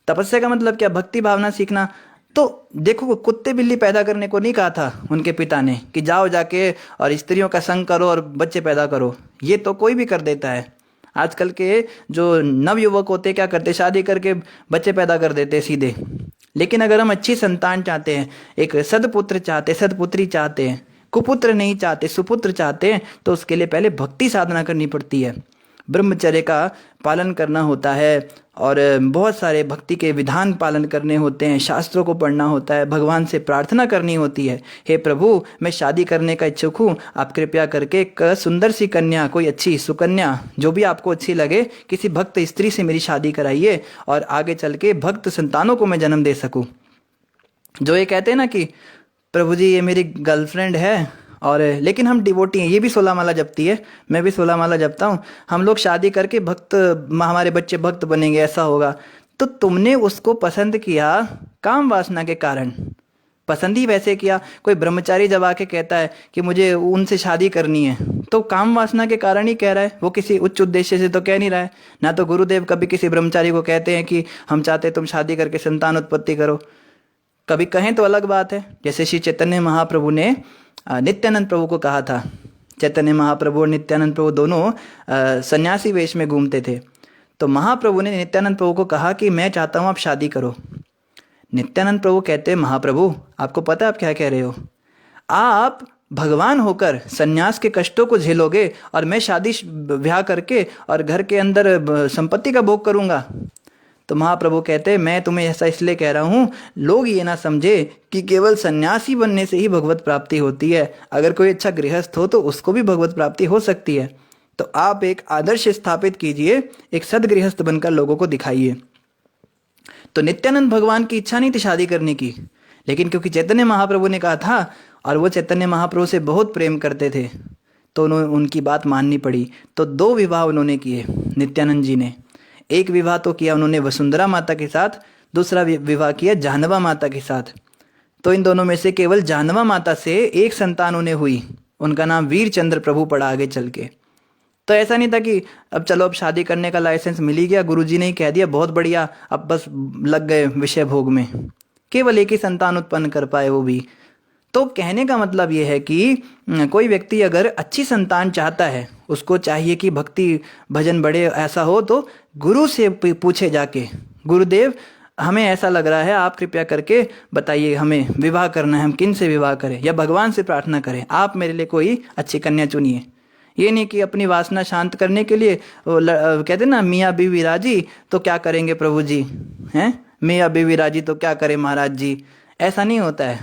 Speaker 1: तपस्या का मतलब क्या? भक्ति भावना सीखना। तो देखो, कुत्ते बिल्ली पैदा करने को नहीं कहा था उनके पिता ने कि जाओ जाके और स्त्रियों का संग करो और बच्चे पैदा करो। ये तो कोई भी कर देता है। आजकल के जो नवयुवक होते क्या करते, शादी करके बच्चे पैदा कर देते सीधे। लेकिन अगर हम अच्छी संतान चाहते हैं, एक सदपुत्र चाहते, सदपुत्री चाहते हैं, कुपुत्र नहीं चाहते, सुपुत्र चाहते हैं, तो उसके लिए पहले भक्ति साधना करनी पड़ती है, ब्रह्मचर्य का पालन करना होता है और बहुत सारे भक्ति के विधान पालन करने होते हैं, शास्त्रों को पढ़ना होता है, भगवान से प्रार्थना करनी होती है, हे प्रभु मैं शादी करने का इच्छुक हूँ, आप कृपया करके एक सुंदर सी कन्या, कोई अच्छी सुकन्या जो भी आपको अच्छी लगे, किसी भक्त स्त्री से मेरी शादी कराइए और आगे चल के भक्त संतानों को मैं जन्म दे सकूँ। जो ये कहते हैं ना कि प्रभु जी ये मेरी गर्लफ्रेंड है और लेकिन हम डिवोटी हैं, ये भी 16 माला जपती है, मैं भी 16 माला जपता हूँ, हम लोग शादी करके भक्त, हमारे बच्चे भक्त बनेंगे, ऐसा होगा। तो तुमने उसको पसंद किया काम वासना के कारण, पसंद ही वैसे किया। कोई ब्रह्मचारी जब आके कहता है कि मुझे उनसे शादी करनी है तो काम वासना के कारण ही कह रहा है, वो किसी उच्च उद्देश्य से तो कह नहीं रहा है। ना तो गुरुदेव कभी किसी ब्रह्मचारी को कहते हैं कि हम चाहते तुम शादी करके संतान उत्पत्ति करो। कभी कहें तो अलग बात है, जैसे श्री चैतन्य महाप्रभु ने नित्यानंद प्रभु को कहा था। चैतन्य महाप्रभु और नित्यानंद प्रभु दोनों सन्यासी वेश में घूमते थे। तो महाप्रभु ने नित्यानंद प्रभु को कहा कि मैं चाहता हूँ आप शादी करो। नित्यानंद प्रभु कहते हैं महाप्रभु आपको पता है आप क्या कह रहे हो, आप भगवान होकर सन्यास के कष्टों को झेलोगे और मैं शादी ब्याह करके और घर के अंदर संपत्ति का भोग करूँगा। तो महाप्रभु कहते हैं मैं तुम्हें ऐसा इसलिए कह रहा हूँ लोग ये ना समझे कि केवल सन्यासी बनने से ही भगवत प्राप्ति होती है, अगर कोई अच्छा गृहस्थ हो तो उसको भी भगवत प्राप्ति हो सकती है। तो आप एक आदर्श स्थापित कीजिए, एक सदगृहस्थ बनकर लोगों को दिखाइए। तो नित्यानंद भगवान की इच्छा नहीं थी शादी करने की, लेकिन क्योंकि चैतन्य महाप्रभु ने कहा था और वो चैतन्य महाप्रभु से बहुत प्रेम करते थे तो उनकी बात माननी पड़ी। तो 2 विवाह उन्होंने किए नित्यानंद जी ने। एक विवाह तो किया उन्होंने वसुंधरा माता के साथ, दूसरा विवाह किया जानवा माता के साथ। तो इन दोनों में से केवल जानवा माता से एक संतान उन्हें हुई, उनका नाम वीरचंद्र प्रभु पड़ा आगे चल के। तो ऐसा नहीं था कि अब चलो अब शादी करने का लाइसेंस मिल ही गया, गुरुजी ने ही कह दिया बहुत बढ़िया, अब बस लग गए विषय भोग में केवल एक ही संतान उत्पन्न कर पाए, वो भी। तो कहने का मतलब ये है कि कोई व्यक्ति अगर अच्छी संतान चाहता है, उसको चाहिए कि भक्ति भजन बढ़े, ऐसा हो तो गुरु से पूछे जाके, गुरुदेव हमें ऐसा लग रहा है, आप कृपया करके बताइए, हमें विवाह करना है, हम किन से विवाह करें, या भगवान से प्रार्थना करें, आप मेरे लिए कोई अच्छी कन्या चुनिए। ये नहीं कि अपनी वासना शांत करने के लिए कहते ना, मियाँ बीवी राजी तो क्या करेंगे प्रभु जी, हैं, मियाँ बीवी राजी तो क्या करें महाराज जी। ऐसा नहीं होता है।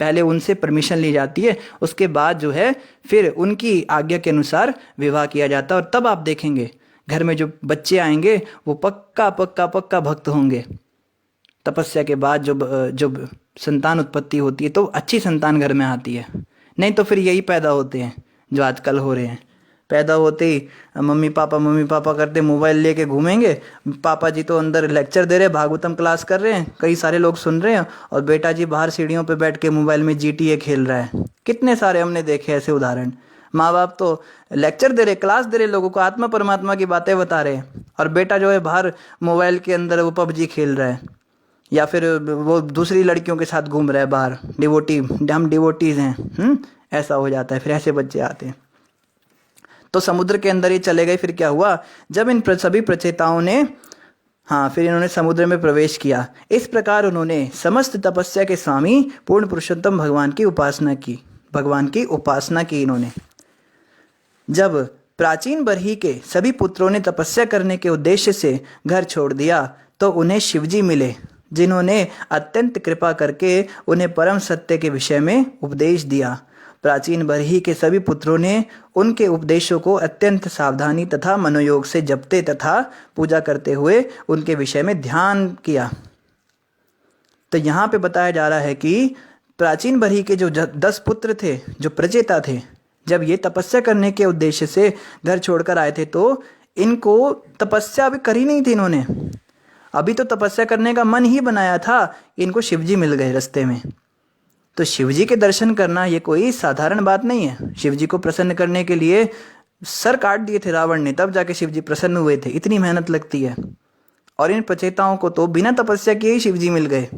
Speaker 1: पहले उनसे परमिशन ली जाती है, उसके बाद जो है फिर उनकी आज्ञा के अनुसार विवाह किया जाता है, और तब आप देखेंगे घर में जो बच्चे आएंगे वो पक्का पक्का पक्का भक्त होंगे। तपस्या के बाद जब संतान उत्पत्ति होती है तो अच्छी संतान घर में आती है, नहीं तो फिर यही पैदा होते हैं जो आजकल हो रहे हैं। पैदा होते ही मम्मी पापा करते मोबाइल लेके घूमेंगे, पापा जी तो अंदर लेक्चर दे रहे हैं, भागवतम क्लास कर रहे हैं, कई सारे लोग सुन रहे हैं, और बेटा जी बाहर सीढ़ियों पे बैठ के मोबाइल में GTA खेल रहा है। कितने सारे हमने देखे ऐसे उदाहरण। माँ बाप तो लेक्चर दे रहे, क्लास दे रहे, लोगों को आत्मा परमात्मा की बातें बता रहे हैं, और बेटा जो है बाहर मोबाइल के अंदर वो PUBG खेल रहा है, या फिर वो दूसरी लड़कियों के साथ घूम रहा है बाहर। हम डिवोटीज हैं। ऐसा हो जाता है, फिर ऐसे बच्चे आते हैं। तो समुद्र के अंदर ये चले गए। फिर क्या हुआ, जब इन सभी प्रचेताओं ने फिर इन्होंने समुद्र में प्रवेश किया। इस प्रकार उन्होंने समस्त तपस्या के स्वामी पूर्ण पुरुषोत्तम भगवान की उपासना की इन्होंने। जब प्राचीन बरही के सभी पुत्रों ने तपस्या करने के उद्देश्य से घर छोड़ दिया तो उन्हें शिवजी मिले, जिन्होंने अत्यंत कृपा करके उन्हें परम सत्य के विषय में उपदेश दिया। प्राचीन बरही के सभी पुत्रों ने उनके उपदेशों को अत्यंत सावधानी तथा मनोयोग से जपते तथा पूजा करते हुए उनके विषय में ध्यान किया। तो यहाँ पे बताया जा रहा है कि प्राचीन बरही के जो 10 पुत्र थे, जो प्रचेता थे, जब ये तपस्या करने के उद्देश्य से घर छोड़कर आए थे तो इनको तपस्या अभी करी नहीं थी इन्होंने, अभी तो तपस्या करने का मन ही बनाया था। इनको शिवजी मिल गए रास्ते में। तो शिवजी के दर्शन करना ये कोई साधारण बात नहीं है। शिवजी को प्रसन्न करने के लिए सर काट दिए थे रावण ने, तब जाके शिवजी प्रसन्न हुए थे। इतनी मेहनत लगती है। और इन प्रचेताओं को तो बिना तपस्या किए ही शिवजी मिल गए।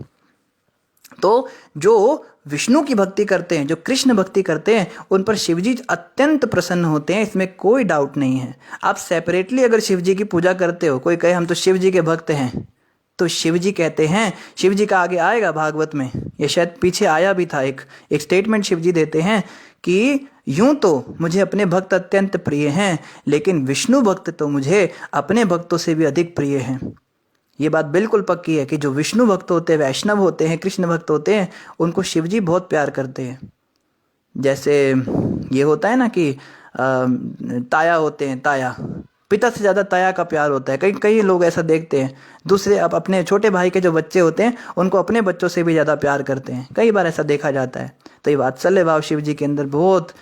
Speaker 1: तो जो विष्णु की भक्ति करते हैं, जो कृष्ण भक्ति करते हैं, उन पर शिवजी अत्यंत प्रसन्न होते हैं, इसमें कोई डाउट नहीं है। आप सेपरेटली अगर शिवजी की पूजा करते हो, कोई कहे हम तो शिवजी के भक्त हैं, तो शिवजी कहते हैं, शिवजी का आगे आएगा भागवत में, ये शायद पीछे आया भी था, एक स्टेटमेंट शिवजी देते हैं कि यूं तो मुझे अपने भक्त अत्यंत प्रिय हैं, लेकिन विष्णु भक्त तो मुझे अपने भक्तों से भी अधिक प्रिय हैं। ये बात बिल्कुल पक्की है कि जो विष्णु भक्त होते हैं, वैष्णव होते हैं, कृष्ण भक्त होते हैं, उनको शिवजी बहुत प्यार करते हैं। जैसे ये होता है ना कि ताया होते हैं, ताया, पिता से ज़्यादा ताया का प्यार होता है। कई लोग ऐसा देखते हैं, दूसरे अपने छोटे भाई के जो बच्चे होते हैं उनको अपने बच्चों से भी ज़्यादा प्यार करते हैं। कई बार ऐसा देखा जाता है। तो ये वात्सल्य भाव शिव जी के अंदर बहुत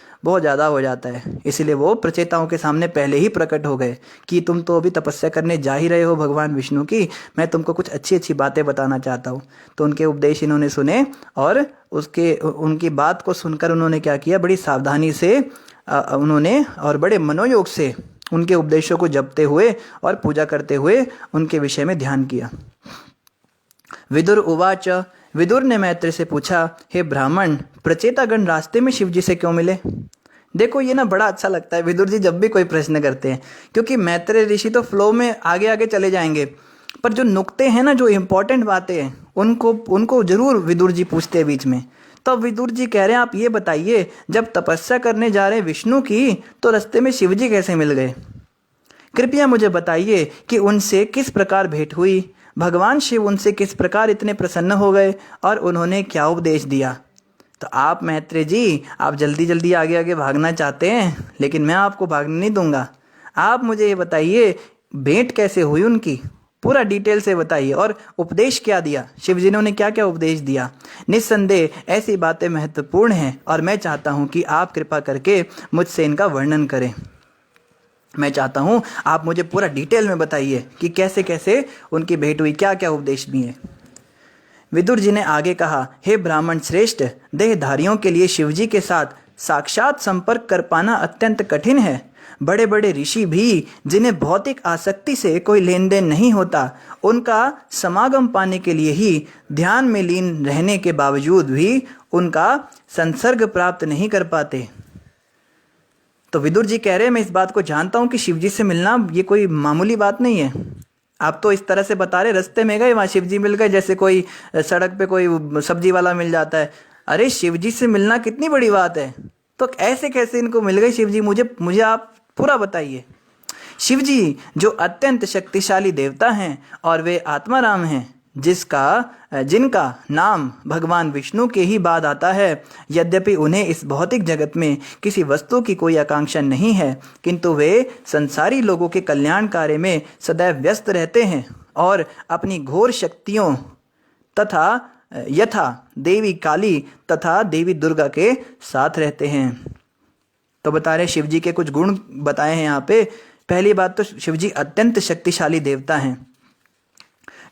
Speaker 1: ज़्यादा हो जाता है। इसीलिए वो प्रचेताओं के सामने पहले ही प्रकट हो गए कि तुम तो अभी तपस्या करने जा ही रहे हो भगवान विष्णु की, मैं तुमको कुछ अच्छी अच्छी बातें बताना चाहता हूँ। तो उनके उपदेश इन्होंने सुने और उनकी बात को सुनकर उन्होंने क्या किया, बड़ी सावधानी से उन्होंने और बड़े मनोयोग से उनके उपदेशों को जपते हुए और पूजा करते हुए उनके विषय में ध्यान किया। विदुर उवाच, विदुर ने मैत्र से पूछा, हे ब्राह्मण, प्रचेतागण रास्ते में शिवजी से क्यों मिले? देखो ये ना बड़ा अच्छा लगता है विदुर जी जब भी कोई प्रश्न करते हैं, क्योंकि मैत्रेय ऋषि तो फ्लो में आगे आगे चले जाएंगे, पर जो नुक्ते हैं ना, जो इंपॉर्टेंट बातें हैं, उनको जरूर विदुर जी पूछते हैं बीच में। तो विदुर जी कह रहे हैं, आप ये बताइए, जब तपस्या करने जा रहे हैं विष्णु की, तो रास्ते में शिवजी कैसे मिल गए? कृपया मुझे बताइए कि उनसे किस प्रकार भेंट हुई, भगवान शिव उनसे किस प्रकार इतने प्रसन्न हो गए और उन्होंने क्या उपदेश दिया। तो आप मैत्रेय जी, आप जल्दी जल्दी आगे आगे भागना चाहते हैं, लेकिन मैं आपको भागने नहीं दूंगा। आप मुझे ये बताइए, भेंट कैसे हुई उनकी, पूरा डिटेल से बताइए, और उपदेश क्या दिया, शिव जी ने उन्हें क्या क्या उपदेश दिया। निस्संदेह ऐसी बातें महत्वपूर्ण हैं और मैं चाहता हूं कि आप कृपा करके मुझसे इनका वर्णन करें। मैं चाहता हूं आप मुझे पूरा डिटेल में बताइए कि कैसे कैसे उनकी भेंट हुई, क्या क्या उपदेश दिए। विदुर जी ने आगे कहा, हे ब्राह्मण श्रेष्ठ, देहधारियों के लिए शिवजी के साथ साक्षात संपर्क कर पाना अत्यंत कठिन है। बड़े बड़े ऋषि भी, जिन्हें भौतिक आसक्ति से कोई लेन देन नहीं होता, उनका समागम पाने के लिए ही ध्यान में लीन रहने के बावजूद भी उनका संसर्ग प्राप्त नहीं कर पाते। तो विदुर जी कह रहे हैं, मैं इस बात को जानता हूं कि शिव जी से मिलना ये कोई मामूली बात नहीं है। आप तो इस तरह से बता रहे, रास्ते में गए वहाँ शिव जी मिल गए, जैसे कोई सड़क पे कोई सब्जी वाला मिल जाता है। अरे शिव जी से मिलना कितनी बड़ी बात है, तो ऐसे कैसे इनको मिल गए शिव जी? मुझे आप पूरा बताइए। शिव जी जो अत्यंत शक्तिशाली देवता हैं और वे आत्माराम हैं, जिनका नाम भगवान विष्णु के ही बाद आता है। यद्यपि उन्हें इस भौतिक जगत में किसी वस्तु की कोई आकांक्षा नहीं है, किंतु वे संसारी लोगों के कल्याण कार्य में सदैव व्यस्त रहते हैं और अपनी घोर शक्तियों तथा यथा देवी काली तथा देवी दुर्गा के साथ रहते हैं। तो बता रहे शिव जी के कुछ गुण बताए हैं यहाँ पे। पहली बात तो शिव जी अत्यंत शक्तिशाली देवता हैं।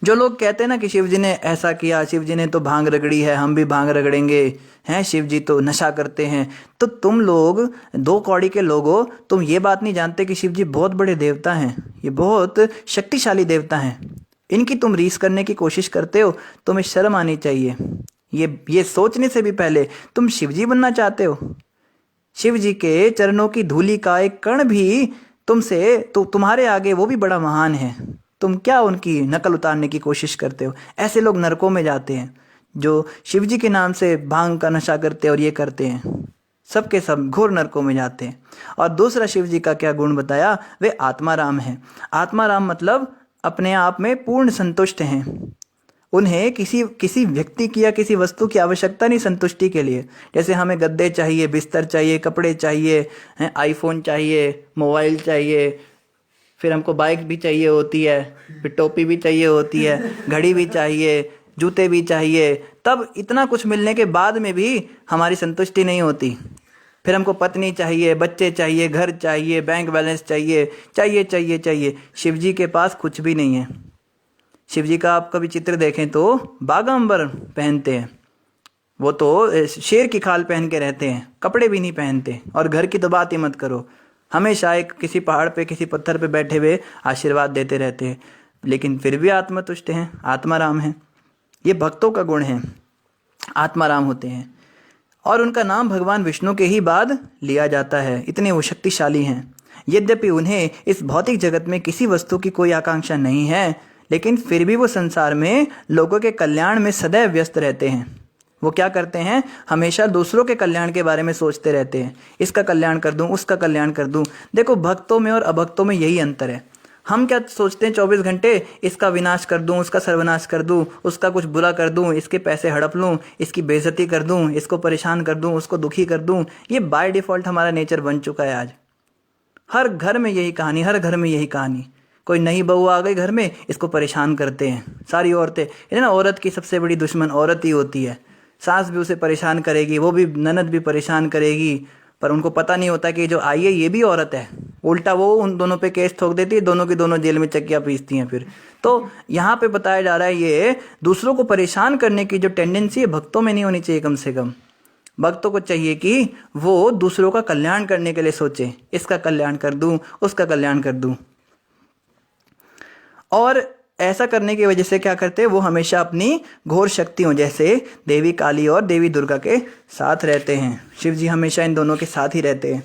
Speaker 1: जो लोग कहते हैं ना कि शिव जी ने ऐसा किया, शिव जी ने तो भांग रगड़ी है, हम भी भांग रगड़ेंगे, हैं शिव जी तो नशा करते हैं, तो तुम लोग दो कौड़ी के लोगों, तुम ये बात नहीं जानते कि शिव जी बहुत बड़े देवता हैं, ये बहुत शक्तिशाली देवता हैं। इनकी तुम रीस करने की कोशिश करते हो, तुम्हें शर्म आनी चाहिए। ये सोचने से भी पहले तुम शिव जी बनना चाहते हो। शिव जी के चरणों की धूलि का एक कण भी तुम्हारे आगे वो भी बड़ा महान है। तुम क्या उनकी नकल उतारने की कोशिश करते हो? ऐसे लोग नरकों में जाते हैं जो शिव जी के नाम से भांग का नशा करते हैं और ये करते हैं, सबके सब घोर नरकों में जाते हैं। और दूसरा शिव जी का क्या गुण बताया? वे आत्माराम हैं। आत्माराम मतलब अपने आप में पूर्ण संतुष्ट हैं। उन्हें किसी व्यक्ति की या किसी वस्तु की आवश्यकता नहीं संतुष्टि के लिए। जैसे हमें गद्दे चाहिए, बिस्तर चाहिए, कपड़े चाहिए, आईफोन चाहिए, मोबाइल चाहिए, फिर हमको बाइक भी चाहिए होती है, फिर टोपी भी चाहिए होती है, घड़ी भी चाहिए, जूते भी चाहिए। तब इतना कुछ मिलने के बाद में भी हमारी संतुष्टि नहीं होती। फिर हमको पत्नी चाहिए, बच्चे चाहिए, घर चाहिए, बैंक बैलेंस चाहिए, चाहिए चाहिए चाहिए। शिव जी के पास कुछ भी नहीं है। शिव जी का आप कभी चित्र देखें तो बागांबर पहनते हैं, वो तो शेर की खाल पहन के रहते हैं, कपड़े भी नहीं पहनते। और घर की तो बात ही मत करो, हमेशा एक किसी पहाड़ पे किसी पत्थर पे बैठे हुए आशीर्वाद देते रहते हैं, लेकिन फिर भी आत्मतुष्ट हैं, आत्माराम हैं। ये भक्तों का गुण है, आत्माराम होते हैं। और उनका नाम भगवान विष्णु के ही बाद लिया जाता है, इतने वो शक्तिशाली हैं। यद्यपि उन्हें इस भौतिक जगत में किसी वस्तु की कोई आकांक्षा नहीं है, लेकिन फिर भी वो संसार में लोगों के कल्याण में सदैव व्यस्त रहते हैं। वो क्या करते हैं? हमेशा दूसरों के कल्याण के बारे में सोचते रहते हैं, इसका कल्याण कर दूं, उसका कल्याण कर दूं। देखो भक्तों में और अभक्तों में यही अंतर है। हम क्या सोचते हैं 24 घंटे इसका विनाश कर दूं, उसका सर्वनाश कर दूं, उसका कुछ बुरा कर दूं, इसके पैसे हड़प लूं, इसकी बेइज्जती कर दूं, इसको परेशान कर दूं, उसको दुखी कर दूं। ये बाय डिफॉल्ट हमारा नेचर बन चुका है आज। हर घर में यही कहानी, हर घर में यही कहानी। कोई नई बहू आ गई घर में, इसको परेशान करते हैं सारी औरतें। है ना, औरत की सबसे बड़ी दुश्मन औरत ही होती है। सास भी उसे परेशान करेगी, वो भी ननद भी परेशान करेगी, पर उनको पता नहीं होता कि जो आई है ये भी औरत है। उल्टा वो उन दोनों पे केस ठोक देती है, दोनों की दोनों जेल में चक्कियाँ पीसती हैं फिर। तो यहाँ पे बताया जा रहा है ये दूसरों को परेशान करने की जो टेंडेंसी है भक्तों में नहीं होनी चाहिए। कम से कम भक्तों को चाहिए कि वो दूसरों का कल्याण करने के लिए सोचे, इसका कल्याण कर दूं, उसका कल्याण कर दूं। और ऐसा करने की वजह से क्या करते हैं? वो हमेशा अपनी घोर शक्तियों जैसे देवी काली और देवी दुर्गा के साथ रहते हैं। शिव जी हमेशा इन दोनों के साथ ही रहते हैं।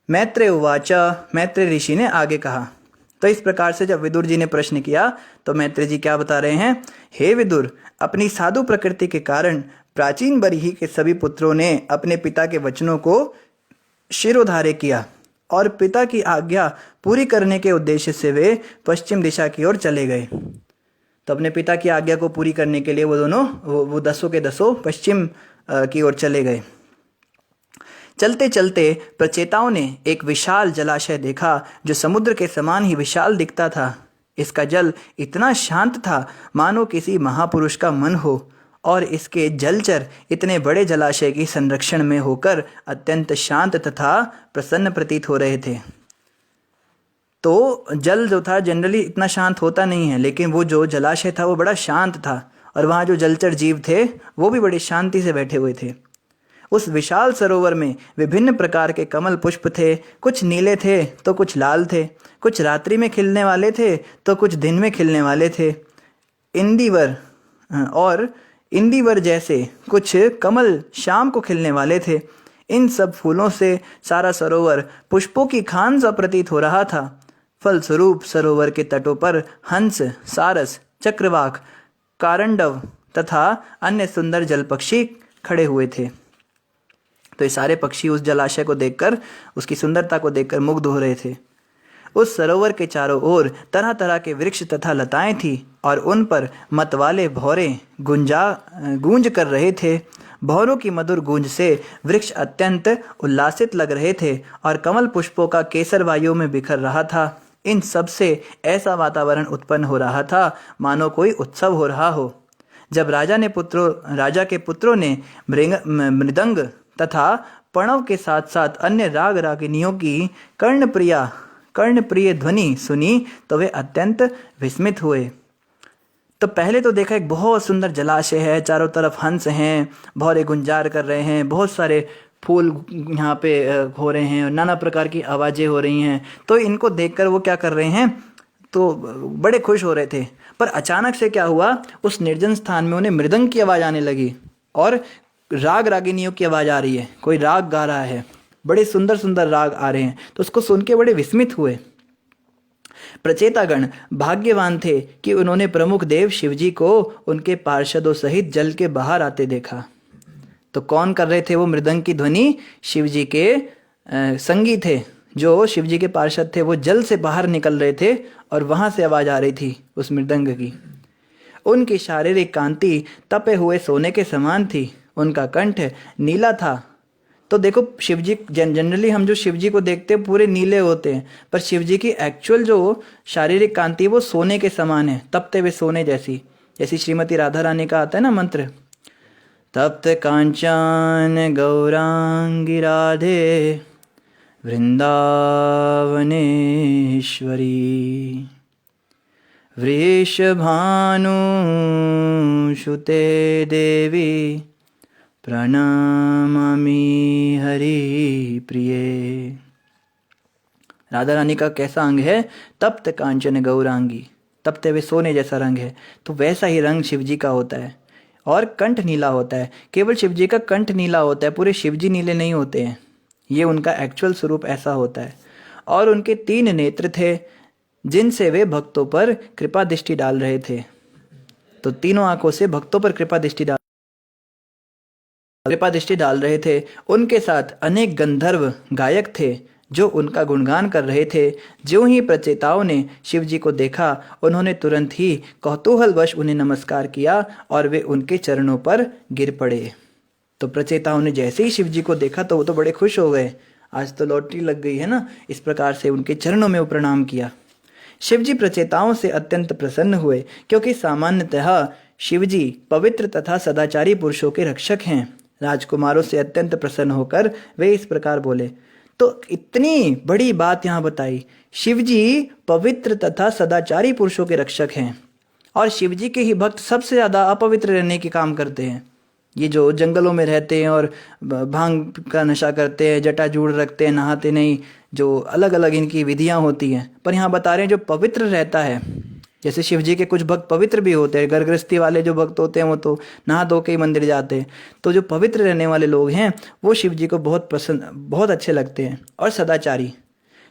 Speaker 1: मैत्रेय उवाचा, मैत्रेय ऋषि ने आगे कहा। तो इस प्रकार से जब विदुर जी ने प्रश्न किया तो मैत्रेय जी क्या बता रहे हैं? हे विदुर, अपनी साधु प्रकृति के कारण प्राचीन बरही के सभी पुत्रों ने अपने पिता के वचनों को शिरोधार्य किया और पिता की आज्ञा पूरी करने के उद्देश्य से वे पश्चिम दिशा की ओर चले गए। तो अपने पिता की आज्ञा को पूरी करने के लिए वो दोनों वो दसों के दसों पश्चिम की ओर चले गए। चलते चलते प्रचेताओं ने एक विशाल जलाशय देखा जो समुद्र के समान ही विशाल दिखता था। इसका जल इतना शांत था मानो किसी महापुरुष का मन हो, और इसके जलचर इतने बड़े जलाशय की संरक्षण में होकर अत्यंत शांत तथा प्रसन्न प्रतीत हो रहे थे। तो जल जो था जनरली इतना शांत होता नहीं है, लेकिन वो जो जलाशय था वो बड़ा शांत था, और वहाँ जो जलचर जीव थे वो भी बड़ी शांति से बैठे हुए थे। उस विशाल सरोवर में विभिन्न प्रकार के कमल पुष्प थे। कुछ नीले थे तो कुछ लाल थे, कुछ रात्रि में खिलने वाले थे तो कुछ दिन में खिलने वाले थे। इंदिवर जैसे कुछ कमल शाम को खिलने वाले थे। इन सब फूलों से सारा सरोवर पुष्पों की खान सा प्रतीत हो रहा था। फलस्वरूप सरोवर के तटों पर हंस, सारस, चक्रवाक, कारंडव तथा अन्य सुंदर जल पक्षी खड़े हुए थे। तो ये सारे पक्षी उस जलाशय को देखकर, उसकी सुंदरता को देखकर मुग्ध हो रहे थे। उस सरोवर के चारों ओर तरह तरह के वृक्ष तथा लताएं थी और उन पर मतवाले भौरे गूंज कर रहे थे। भौरों की मधुर गूंज से वृक्ष अत्यंत उल्लासित लग रहे थे और कमल पुष्पों का केसर वायु में बिखर रहा था। इन सब से ऐसा वातावरण उत्पन्न हो रहा था मानो कोई उत्सव हो रहा हो। जब राजा के पुत्रों ने मृदंग तथा प्रणव के साथ साथ अन्य राग रागिनियों की कर्णप्रिय ध्वनि सुनी तो वे अत्यंत विस्मित हुए। तो पहले तो देखा एक बहुत सुंदर जलाशय है, चारों तरफ हंस हैं, भौरे गुंजार कर रहे हैं, बहुत सारे फूल यहाँ पे हो रहे हैं और नाना प्रकार की आवाज़ें हो रही हैं। तो इनको देखकर वो क्या कर रहे हैं, तो बड़े खुश हो रहे थे। पर अचानक से क्या हुआ, उस निर्जन स्थान में उन्हें मृदंग की आवाज़ आने लगी और राग रागिनियों की आवाज़ आ रही है, कोई राग गा रहा है, बड़े सुंदर सुंदर राग आ रहे हैं। तो उसको सुन के बड़े विस्मित हुए। प्रचेतागण भाग्यवान थे कि उन्होंने प्रमुख देव शिवजी को उनके पार्षदों सहित जल के बाहर आते देखा। तो कौन कर रहे थे वो मृदंग की ध्वनि? शिवजी के संगी थे, जो शिवजी के पार्षद थे, वो जल से बाहर निकल रहे थे और वहां से आवाज आ रही थी उस मृदंग की। उनकी शारीरिक कांति तपे हुए सोने के समान थी, उनका कंठ नीला था। तो देखो शिवजी, जनरली हम जो शिवजी को देखते हैं पूरे नीले होते हैं, पर शिवजी की एक्चुअल जो शारीरिक कांति वो सोने के समान है, तपते हुए सोने जैसी। जैसी श्रीमती राधा रानी का आता है ना मंत्र, तप्त कांचन गौरांगी राधे वृंदावनेश्वरी वृषभानु शुते देवी प्रणमामि हरि प्रिये। राधा रानी का कैसा अंग है? तप्त कांचन गौरांगी, तपते हुए सोने जैसा रंग है। तो वैसा ही रंग शिवजी का होता है और कंठ नीला होता है। केवल शिवजी का कंठ नीला होता है, पूरे शिवजी नीले नहीं होते हैं। ये उनका एक्चुअल स्वरूप ऐसा होता है। और उनके 3 नेत्र थे जिनसे वे भक्तों पर कृपा दृष्टि डाल रहे थे। तो तीनों आंखों से भक्तों पर कृपा दृष्टि डाल रहे थे। उनके साथ अनेक गंधर्व गायक थे जो उनका गुणगान कर रहे थे। ज्यों ही प्रचेताओं ने शिवजी को देखा, उन्होंने तुरंत ही कौतूहलवश उन्हें नमस्कार किया और वे उनके चरणों पर गिर पड़े। तो प्रचेताओं ने जैसे ही शिवजी को देखा तो वो तो बड़े खुश हो गए, आज तो लॉटरी लग गई है ना। इस प्रकार से उनके चरणों में वो प्रणाम किया। शिवजी प्रचेताओं से अत्यंत प्रसन्न हुए, क्योंकि सामान्यतः शिवजी पवित्र तथा सदाचारी पुरुषों के रक्षक हैं। राजकुमारों से अत्यंत प्रसन्न होकर वे इस प्रकार बोले। तो इतनी बड़ी बात यहाँ बताई, शिवजी पवित्र तथा सदाचारी पुरुषों के रक्षक हैं और शिवजी के ही भक्त सबसे ज़्यादा अपवित्र रहने के काम करते हैं। ये जो जंगलों में रहते हैं और भांग का नशा करते हैं, जटाजूड़ रखते हैं, नहाते नहीं, जो अलग अलग इनकी विधियां होती हैं। पर यहाँ बता रहे हैं जो पवित्र रहता है, जैसे शिवजी के कुछ भक्त पवित्र भी होते हैं, घर गृहस्थी वाले जो भक्त होते हैं वो तो नहा धो के ही मंदिर जाते हैं। तो जो पवित्र रहने वाले लोग हैं वो शिवजी को बहुत अच्छे लगते हैं। और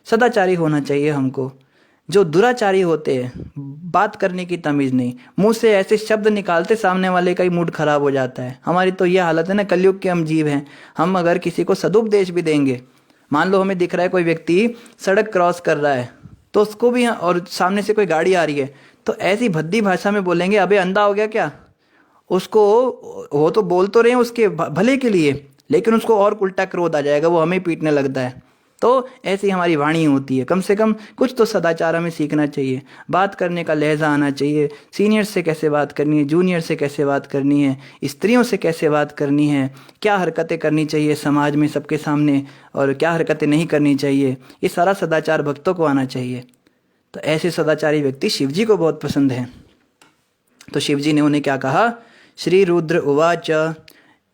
Speaker 1: सदाचारी होना चाहिए हमको। जो दुराचारी होते हैं, बात करने की तमीज़ नहीं, मुंह से ऐसे शब्द निकालते सामने वाले का ही मूड खराब हो जाता है। हमारी तो यह हालत है ना, कलयुग के हम जीव हैं। हम अगर किसी को सदुपदेश भी देंगे, मान लो हमें दिख रहा है कोई व्यक्ति सड़क क्रॉस कर रहा है तो उसको भी, और सामने से कोई गाड़ी आ रही है तो ऐसी भद्दी भाषा में बोलेंगे, अबे अंधा हो गया क्या? उसको, वो तो बोल तो रहे हैं उसके भले के लिए, लेकिन उसको और उल्टा क्रोध आ जाएगा, वो हमें पीटने लगता है। तो ऐसी हमारी वाणी होती है। कम से कम कुछ तो सदाचार हमें सीखना चाहिए। बात करने का लहजा आना चाहिए। सीनियर से कैसे बात करनी है, जूनियर से कैसे बात करनी है, स्त्रियों से कैसे बात करनी है, क्या हरकतें करनी चाहिए समाज में सबके सामने और क्या हरकतें नहीं करनी चाहिए, ये सारा सदाचार भक्तों को आना चाहिए। तो ऐसे सदाचारी व्यक्ति शिवजी को बहुत पसंद हैं। तो शिवजी ने उन्हें क्या कहा? श्री रुद्र उवाच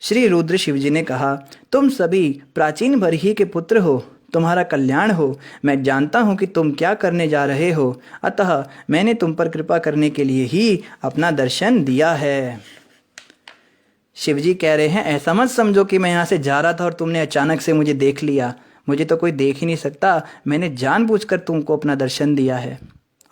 Speaker 1: श्री रुद्र शिवजी ने कहा, तुम सभी प्राचीन बरही के पुत्र हो, तुम्हारा कल्याण हो। मैं जानता हूँ कि तुम क्या करने जा रहे हो, अतः मैंने तुम पर कृपा करने के लिए ही अपना दर्शन दिया है। शिवजी कह रहे हैं, ऐसा मत समझो कि मैं यहाँ से जा रहा था और तुमने अचानक से मुझे देख लिया। मुझे तो कोई देख ही नहीं सकता। मैंने जानबूझकर तुमको अपना दर्शन दिया है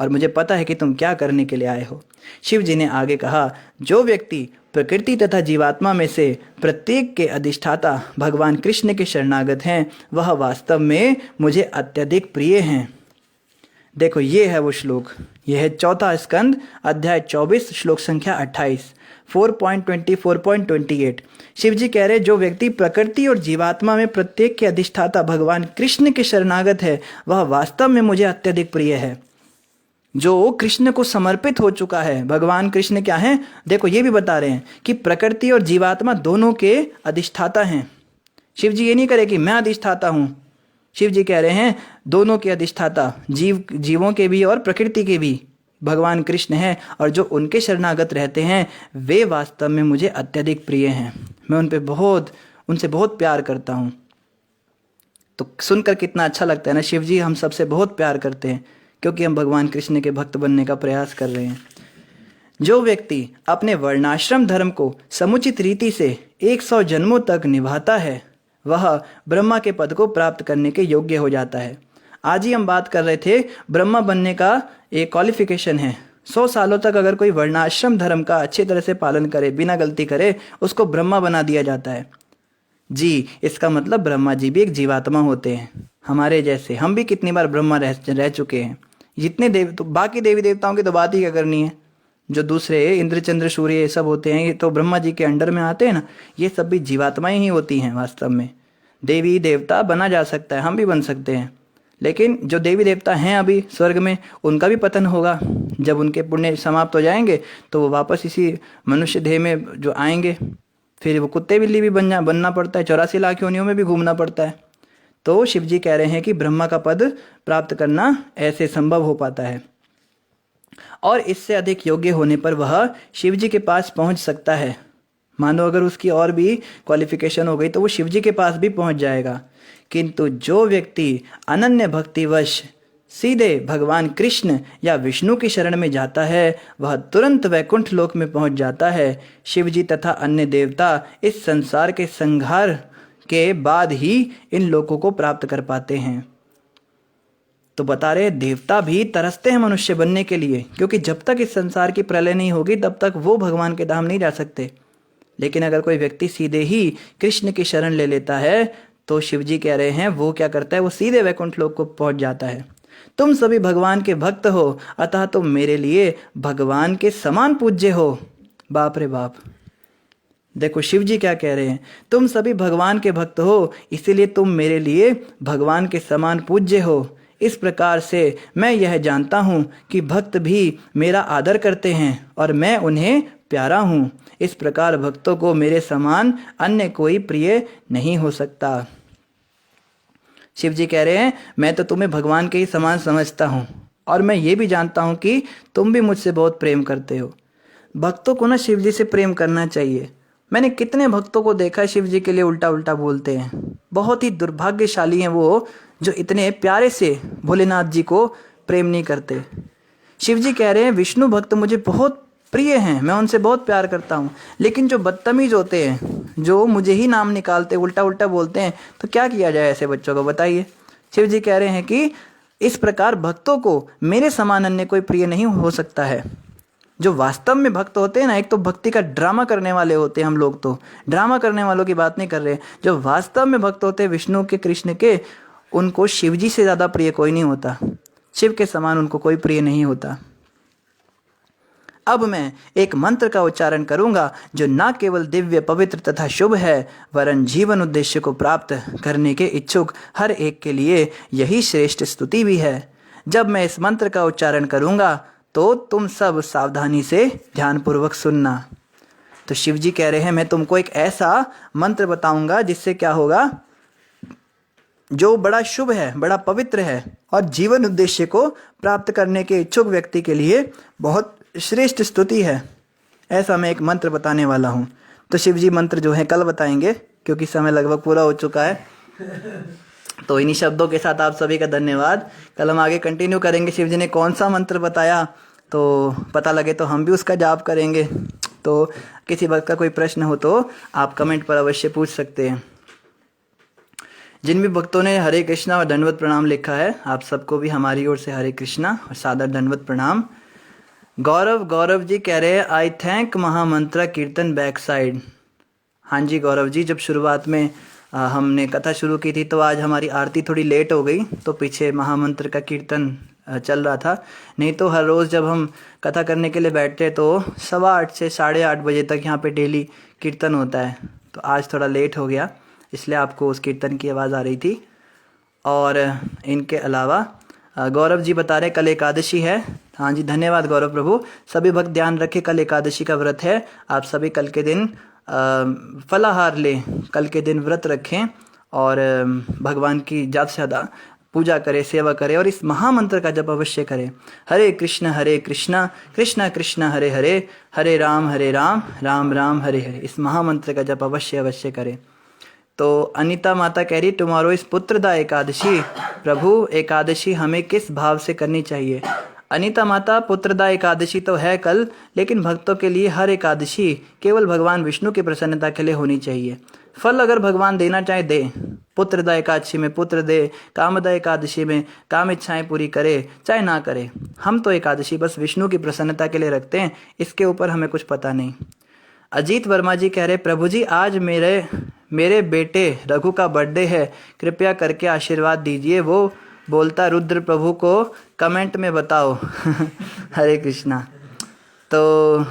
Speaker 1: और मुझे पता है कि तुम क्या करने के लिए आए हो। शिव जी ने आगे कहा, जो व्यक्ति प्रकृति तथा जीवात्मा में से प्रत्येक के अधिष्ठाता भगवान कृष्ण के शरणागत हैं, वह वास्तव में मुझे अत्यधिक प्रिय हैं। देखो, ये है वो श्लोक। यह है चौथा स्कंद, अध्याय 24, श्लोक संख्या 28, 4.20 4.28। शिव जी कह रहे, जो व्यक्ति प्रकृति और जीवात्मा में प्रत्येक के अधिष्ठाता भगवान कृष्ण के शरणागत है, वह वास्तव में मुझे अत्यधिक प्रिय है। जो कृष्ण को समर्पित हो चुका है, भगवान कृष्ण क्या है, देखो ये भी बता रहे हैं कि प्रकृति और जीवात्मा दोनों के अधिष्ठाता हैं। शिव जी ये नहीं करे कि मैं अधिष्ठाता हूँ। शिव जी कह रहे हैं दोनों के अधिष्ठाता, जीवों के भी और प्रकृति के भी भगवान कृष्ण हैं, और जो उनके शरणागत रहते हैं वे वास्तव में मुझे अत्यधिक प्रिय हैं। मैं उनसे बहुत प्यार करता हूँ। तो सुनकर कितना अच्छा लगता है ना। शिव जी हम सबसे बहुत प्यार करते हैं क्योंकि हम भगवान कृष्ण के भक्त बनने का प्रयास कर रहे हैं। जो व्यक्ति अपने वर्णाश्रम धर्म को समुचित रीति से 100 जन्मों तक निभाता है, वह ब्रह्मा के पद को प्राप्त करने के योग्य हो जाता है। आज ही हम बात कर रहे थे, ब्रह्मा बनने का एक क्वालिफिकेशन है। 100 सालों तक अगर कोई वर्णाश्रम धर्म का अच्छी तरह से पालन करे, बिना गलती करे, उसको ब्रह्मा बना दिया जाता है। जी, इसका मतलब ब्रह्मा जी भी एक जीवात्मा होते हैं हमारे जैसे। हम भी कितनी बार ब्रह्मा रह चुके हैं। जितने तो बाकी देवी देवताओं की तो बात ही क्या करनी है। जो दूसरे इंद्र चंद्र सूर्य ये सब होते हैं, ये तो ब्रह्मा जी के अंडर में आते हैं ना। ये सब भी जीवात्माएं ही होती हैं वास्तव में। देवी देवता बना जा सकता है, हम भी बन सकते हैं, लेकिन जो देवी देवता हैं अभी स्वर्ग में, उनका भी पतन होगा। जब उनके पुण्य समाप्त हो जाएंगे तो वो वापस इसी मनुष्य देह में जो आएंगे, फिर वो कुत्ते बिल्ली भी बनना पड़ता है, 84 लाख योनियों में भी घूमना पड़ता है। तो शिव जी कह रहे हैं कि ब्रह्मा का पद प्राप्त करना ऐसे संभव हो पाता है, और इससे अधिक योग्य होने पर वह शिव जी के पास पहुंच सकता है। मानो अगर उसकी और भी क्वालिफिकेशन हो गई तो वो शिव जी के पास भी पहुंच जाएगा। किंतु जो व्यक्ति अनन्य भक्तिवश सीधे भगवान कृष्ण या विष्णु की शरण में जाता है, वह तुरंत वैकुंठ लोक में पहुंच जाता है। शिव जी तथा अन्य देवता इस संसार के संहार के बाद ही इन लोकों को प्राप्त कर पाते हैं। तो बता रहे, देवता भी तरसते हैं मनुष्य बनने के लिए, क्योंकि जब तक इस संसार की प्रलय नहीं होगी तब तक वो भगवान के धाम नहीं जा सकते। लेकिन अगर कोई व्यक्ति सीधे ही कृष्ण की शरण ले लेता है तो शिव जी कह रहे हैं वो क्या करता है, वो सीधे वैकुंठ लोक को पहुंच जाता है। तुम सभी भगवान के भक्त हो, अतः तुम मेरे लिए भगवान के समान पूज्य हो। बाप रे बाप, देखो शिव जी क्या कह रहे हैं, तुम सभी भगवान के भक्त हो, इसीलिए तुम मेरे लिए भगवान के समान पूज्य हो। इस प्रकार से मैं यह जानता हूँ कि भक्त भी मेरा आदर करते हैं और मैं उन्हें प्यारा हूँ। इस प्रकार भक्तों को मेरे समान अन्य कोई प्रिय नहीं हो सकता। शिव जी कह रहे हैं, मैं तो तुम्हें भगवान के ही समान समझता हूँ, और मैं ये भी जानता हूँ कि तुम भी मुझसे बहुत प्रेम करते हो। भक्तों को ना शिव जी से प्रेम करना चाहिए। मैंने कितने भक्तों को देखा है शिव जी के लिए उल्टा उल्टा बोलते हैं। बहुत ही दुर्भाग्यशाली हैं वो जो इतने प्यारे से भोलेनाथ जी को प्रेम नहीं करते। शिव जी कह रहे हैं, विष्णु भक्त मुझे बहुत प्रिय हैं, मैं उनसे बहुत प्यार करता हूँ। लेकिन जो बदतमीज होते हैं, जो मुझे ही नाम निकालते उल्टा उल्टा बोलते हैं, तो क्या किया जाए ऐसे बच्चों को, बताइए। शिव जी कह रहे हैं कि इस प्रकार भक्तों को मेरे समान अन्य कोई प्रिय नहीं हो सकता है। जो वास्तव में भक्त होते हैं ना, एक तो भक्ति का ड्रामा करने वाले होते हैं, हम लोग तो ड्रामा करने वालों की बात नहीं कर रहे। जो वास्तव में भक्त होते हैं विष्णु के, कृष्ण के, उनको शिव जी से ज़्यादा प्रिय कोई नहीं होता। शिव के समान उनको कोई प्रिय नहीं होता। अब मैं एक मंत्र का उच्चारण करूंगा जो न केवल दिव्य, पवित्र तथा शुभ है, वरन जीवन उद्देश्य को प्राप्त करने के इच्छुक हर एक के लिए यही श्रेष्ठ स्तुति भी है। जब मैं इस मंत्र का उच्चारण करूंगा तो तुम सब सावधानी से ध्यानपूर्वक सुनना। तो शिव जी कह रहे हैं, मैं तुमको एक ऐसा मंत्र बताऊंगा जिससे क्या होगा, जो बड़ा शुभ है, बड़ा पवित्र है, और जीवन उद्देश्य को प्राप्त करने के इच्छुक व्यक्ति के लिए बहुत श्रेष्ठ स्तुति है। ऐसा मैं एक मंत्र बताने वाला हूँ। तो शिव जी मंत्र जो है कल बताएंगे, क्योंकि समय लगभग पूरा हो चुका है। तो इन्हीं शब्दों के साथ आप सभी का धन्यवाद। कल हम आगे कंटिन्यू करेंगे। शिव जी ने कौन सा मंत्र बताया तो पता लगे तो हम भी उसका जाप करेंगे। तो किसी वक्त का कोई प्रश्न हो तो आप कमेंट पर अवश्य पूछ सकते हैं। जिन भी भक्तों ने हरे कृष्णा और दंडवत प्रणाम लिखा है, आप सबको भी हमारी ओर से हरे कृष्णा और सादर दंडवत प्रणाम। गौरव जी कह रहे हैं आई थैंक महामंत्र कीर्तन बैक साइड। हाँ जी गौरव जी, जब शुरुआत में हमने कथा शुरू की थी तो आज हमारी आरती थोड़ी लेट हो गई, तो पीछे महामंत्र का कीर्तन चल रहा था। नहीं तो हर रोज़ जब हम कथा करने के लिए बैठते तो 8:15 से 8:30 बजे तक यहाँ पे डेली कीर्तन होता है। तो आज थोड़ा लेट हो गया, इसलिए आपको उस कीर्तन की आवाज़ आ रही थी। और इनके अलावा गौरव जी बता रहे कल एकादशी है। हाँ जी धन्यवाद गौरव प्रभु। सभी भक्त ध्यान रखें, कल एकादशी का व्रत है। आप सभी कल के दिन फलाहार लें, कल के दिन व्रत रखें और भगवान की ज़्यादा से ज़्यादा पूजा करें, सेवा करें और इस महामंत्र का जप अवश्य करें। हरे कृष्ण कृष्ण कृष्ण हरे हरे, हरे राम राम राम हरे हरे। इस महामंत्र का जप अवश्य करें। तो अनीता माता कह रही टुमारो इस पुत्रदा एकादशी। प्रभु एकादशी हमें किस भाव से करनी चाहिए? अनीता माता पुत्रदा एकादशी तो है कल, लेकिन भक्तों के लिए हर एकादशी केवल भगवान विष्णु की प्रसन्नता के लिए होनी चाहिए। फल अगर भगवान देना चाहे दे, पुत्रदा एकादशी में पुत्र दे, कामदा एकादशी में काम इच्छाएं पूरी करे, चाहे ना करे। हम तो एकादशी बस विष्णु की प्रसन्नता के लिए रखते हैं, इसके ऊपर हमें कुछ पता नहीं। अजीत वर्मा जी कह रहे प्रभु जी आज मेरे बेटे रघु का बर्थडे है, कृपया करके आशीर्वाद दीजिए। वो बोलता रुद्र प्रभु को कमेंट में बताओ। हरे कृष्णा। तो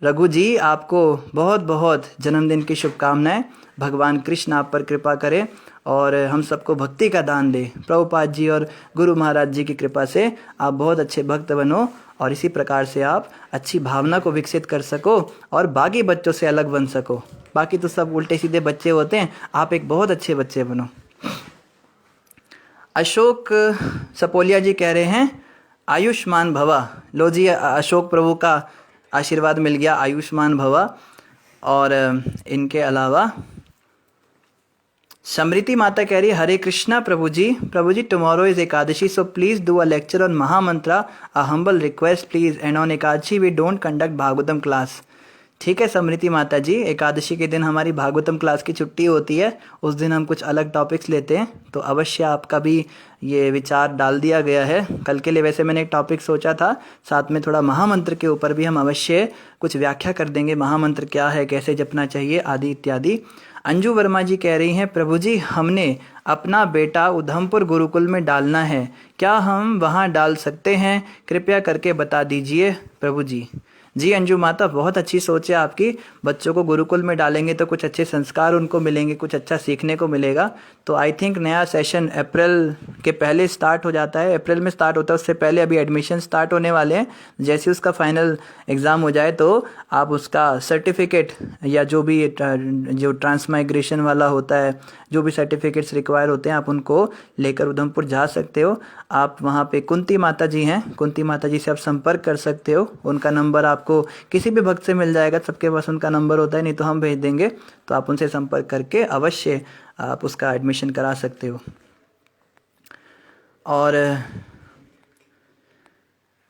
Speaker 1: रघु जी आपको बहुत बहुत जन्मदिन की शुभकामनाएं। भगवान कृष्ण आप पर कृपा करें और हम सबको भक्ति का दान दे। प्रभुपाद जी और गुरु महाराज जी की कृपा से आप बहुत अच्छे भक्त बनो और इसी प्रकार से आप अच्छी भावना को विकसित कर सको और बाकी बच्चों से अलग बन सको। बाकी तो सब उल्टे सीधे बच्चे होते हैं, आप एक बहुत अच्छे बच्चे बनो। अशोक सपोलिया जी कह रहे हैं आयुष्मान भवा। लो जी अशोक प्रभु का आशीर्वाद मिल गया, आयुष्मान भवा। और इनके अलावा समृति माता कह रही है Hare Krishna prabhu ji tomorrow is Ekadashi so please do a lecture on mahamantra, a humble request please, and on Ekadashi we don't conduct Bhagavatam class. ठीक है समृति माता जी, एकादशी के दिन हमारी भागवतम क्लास की छुट्टी होती है, उस दिन हम कुछ अलग टॉपिक्स लेते हैं। तो अवश्य आपका भी ये विचार डाल दिया गया है। कल के लिए वैसे मैंने एक टॉपिक सोचा था, साथ में थोड़ा महामंत्र के ऊपर भी हम अवश्य कुछ व्याख्या कर देंगे, महामंत्र क्या है, कैसे जपना चाहिए आदि इत्यादि। अंजू वर्मा जी कह रही हैं प्रभु जी हमने अपना बेटा उधमपुर गुरुकुल में डालना है, क्या हम वहाँ डाल सकते हैं? कृपया करके बता दीजिए प्रभु जी। जी अंजू माता, बहुत अच्छी सोच है आपकी। बच्चों को गुरुकुल में डालेंगे तो कुछ अच्छे संस्कार उनको मिलेंगे, कुछ अच्छा सीखने को मिलेगा। तो आई थिंक नया सेशन अप्रैल के पहले स्टार्ट हो जाता है, अप्रैल में स्टार्ट होता है, उससे पहले अभी एडमिशन स्टार्ट होने वाले हैं। जैसे उसका फाइनल एग्ज़ाम हो जाए तो आप उसका सर्टिफिकेट या जो भी जो ट्रांसमाइग्रेशन वाला होता है, जो भी सर्टिफिकेट्स रिक्वायर होते हैं, आप उनको लेकर उधमपुर जा सकते हो। आप वहाँ पे कुंती माता जी हैं, कुंती माता जी से आप संपर्क कर सकते हो। उनका नंबर आपको किसी भी भक्त से मिल जाएगा, सबके पास उनका नंबर होता है, नहीं तो हम भेज देंगे। तो आप उनसे संपर्क करके अवश्य आप उसका एडमिशन करा सकते हो। और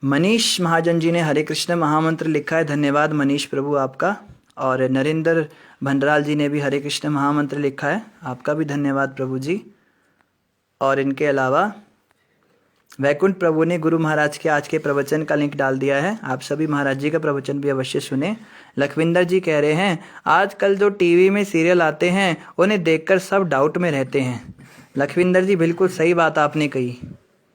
Speaker 1: मनीष महाजन जी ने हरे कृष्ण महामंत्र लिखा है, धन्यवाद मनीष प्रभु आपका। और नरेंद्र भंडराल जी ने भी हरे कृष्ण महामंत्र लिखा है, आपका भी धन्यवाद प्रभु जी। और इनके अलावा वैकुंठ प्रभु ने गुरु महाराज के आज के प्रवचन का लिंक डाल दिया है, आप सभी महाराज जी का प्रवचन भी अवश्य सुने। लखविंदर जी कह रहे हैं आजकल जो टीवी में सीरियल आते हैं उन्हें देखकर सब डाउट में रहते हैं। लखविंदर जी बिल्कुल सही बात आपने कही,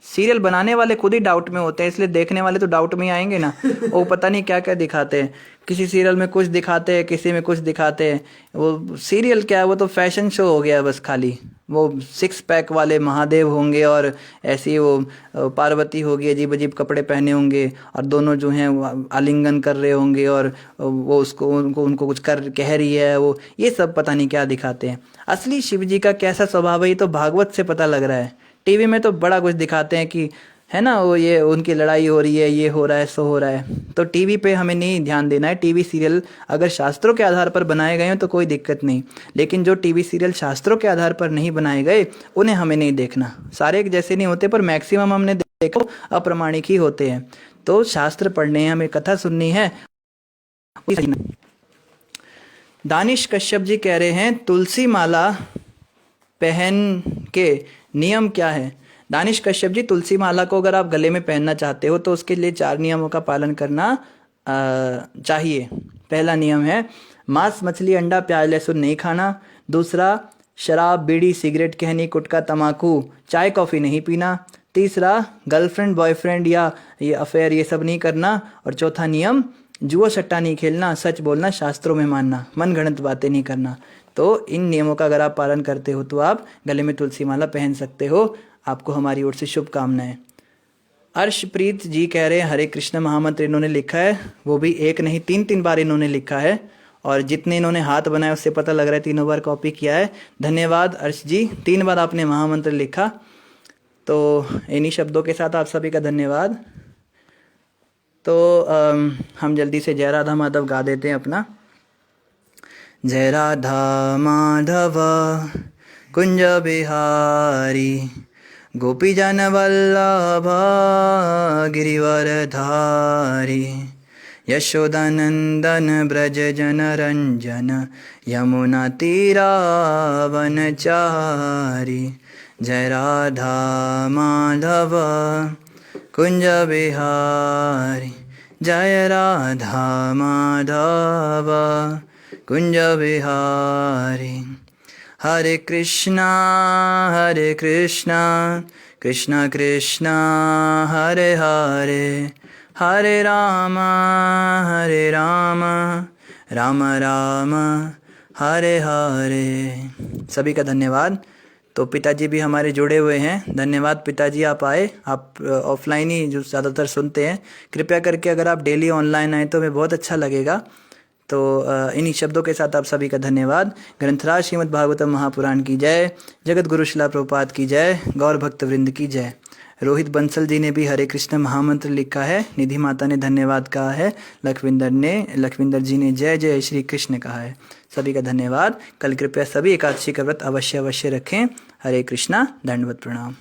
Speaker 1: सीरियल बनाने वाले खुद ही डाउट में होते हैं, इसलिए देखने वाले तो डाउट में ही आएंगे ना। वो पता नहीं क्या क्या दिखाते हैं, किसी सीरियल में कुछ दिखाते हैं, किसी में कुछ दिखाते हैं। वो सीरियल क्या है, वो तो फैशन शो हो गया बस। खाली वो 6 पैक वाले महादेव होंगे और ऐसी वो पार्वती होगी, अजीब अजीब कपड़े पहने होंगे और दोनों जो हैं वो आलिंगन कर रहे होंगे और वो उनको कुछ कह रही है। वो ये सब पता नहीं क्या दिखाते हैं। असली शिव जी का कैसा स्वभाव है ये तो भागवत से पता लग रहा है। टीवी में तो बड़ा कुछ दिखाते हैं कि है ना, वो ये उनकी लड़ाई हो रही है, ये हो रहा है, सो हो रहा है, तो टीवी पे हमें नहीं ध्यान देना है। टीवी सीरियल अगर शास्त्रों के आधार पर बनाए गए हैं तो कोई दिक्कत नहीं, लेकिन जो टीवी सीरियल शास्त्रों के आधार पर नहीं बनाए गए उन्हें हमें नहीं देखना। सारे एक जैसे नहीं होते, पर मैक्सिमम हमने देखो अप्रामाणिक ही होते हैं। तो शास्त्र पढ़ने हैं, हमें कथा सुननी है। दानिश कश्यप जी कह रहे हैं तुलसी माला पहन के नियम क्या है। दानिश कश्यप जी, तुलसी माला को अगर आप गले में पहनना चाहते हो तो उसके लिए 4 नियमों का पालन करना चाहिए। पहला नियम है मांस मछली अंडा प्याज लहसुन नहीं खाना। दूसरा, शराब बीड़ी सिगरेट कहनी गुटखा तम्बाकू चाय कॉफ़ी नहीं पीना। तीसरा, गर्लफ्रेंड बॉयफ्रेंड या ये अफेयर ये सब नहीं करना। और चौथा नियम, जुआ सट्टा नहीं खेलना, सच बोलना, शास्त्रों में मानना, मन गणित बातें नहीं करना। तो इन नियमों का अगर आप पालन करते हो तो आप गले में तुलसी माला पहन सकते हो। आपको हमारी ओर से शुभकामनाएं। अर्शप्रीत जी कह रहे हैं हरे कृष्ण महामंत्र इन्होंने लिखा है, वो भी एक नहीं 3 बार इन्होंने लिखा है, और जितने इन्होंने हाथ बनाए उससे पता लग रहा है 3 बार कॉपी किया है। धन्यवाद अर्श जी, 3 बार आपने महामंत्र लिखा। तो इन्हीं शब्दों के साथ आप सभी का धन्यवाद। तो हम जल्दी से जय राधा माधव गा देते हैं अपना। जय राधा माधव कुंज बिहारी गोपी जन वल्लभ गिरिवरधारी यशोदानंदन ब्रज जन रंजन यमुना तीरावनचारी। जय राधा माधव कुंज बिहारी जय राधा माधव कुंज बिहारी। हरे कृष्णा कृष्णा कृष्णा हरे हरे हरे राम राम राम हरे हरे। सभी का धन्यवाद। तो पिताजी भी हमारे जुड़े हुए हैं, धन्यवाद पिताजी आप आए। आप ऑफलाइन ही जो ज़्यादातर सुनते हैं, कृपया करके अगर आप डेली ऑनलाइन आए तो हमें बहुत अच्छा लगेगा। तो इन्हीं शब्दों के साथ आप सभी का धन्यवाद। ग्रंथराज श्रीमद् भागवतम महापुराण की जय, जगत गुरु शिला प्रभुपाद की जय, गौर भक्त वृंद की जय। रोहित बंसल जी ने भी हरे कृष्ण महामंत्र लिखा है, निधि माता ने धन्यवाद कहा है, लखविंदर जी ने जय जय श्री कृष्ण कहा है। सभी का धन्यवाद। कल कृपया सभी एकादशी का व्रत अवश्य रखें। हरे कृष्णा, दंडवत प्रणाम।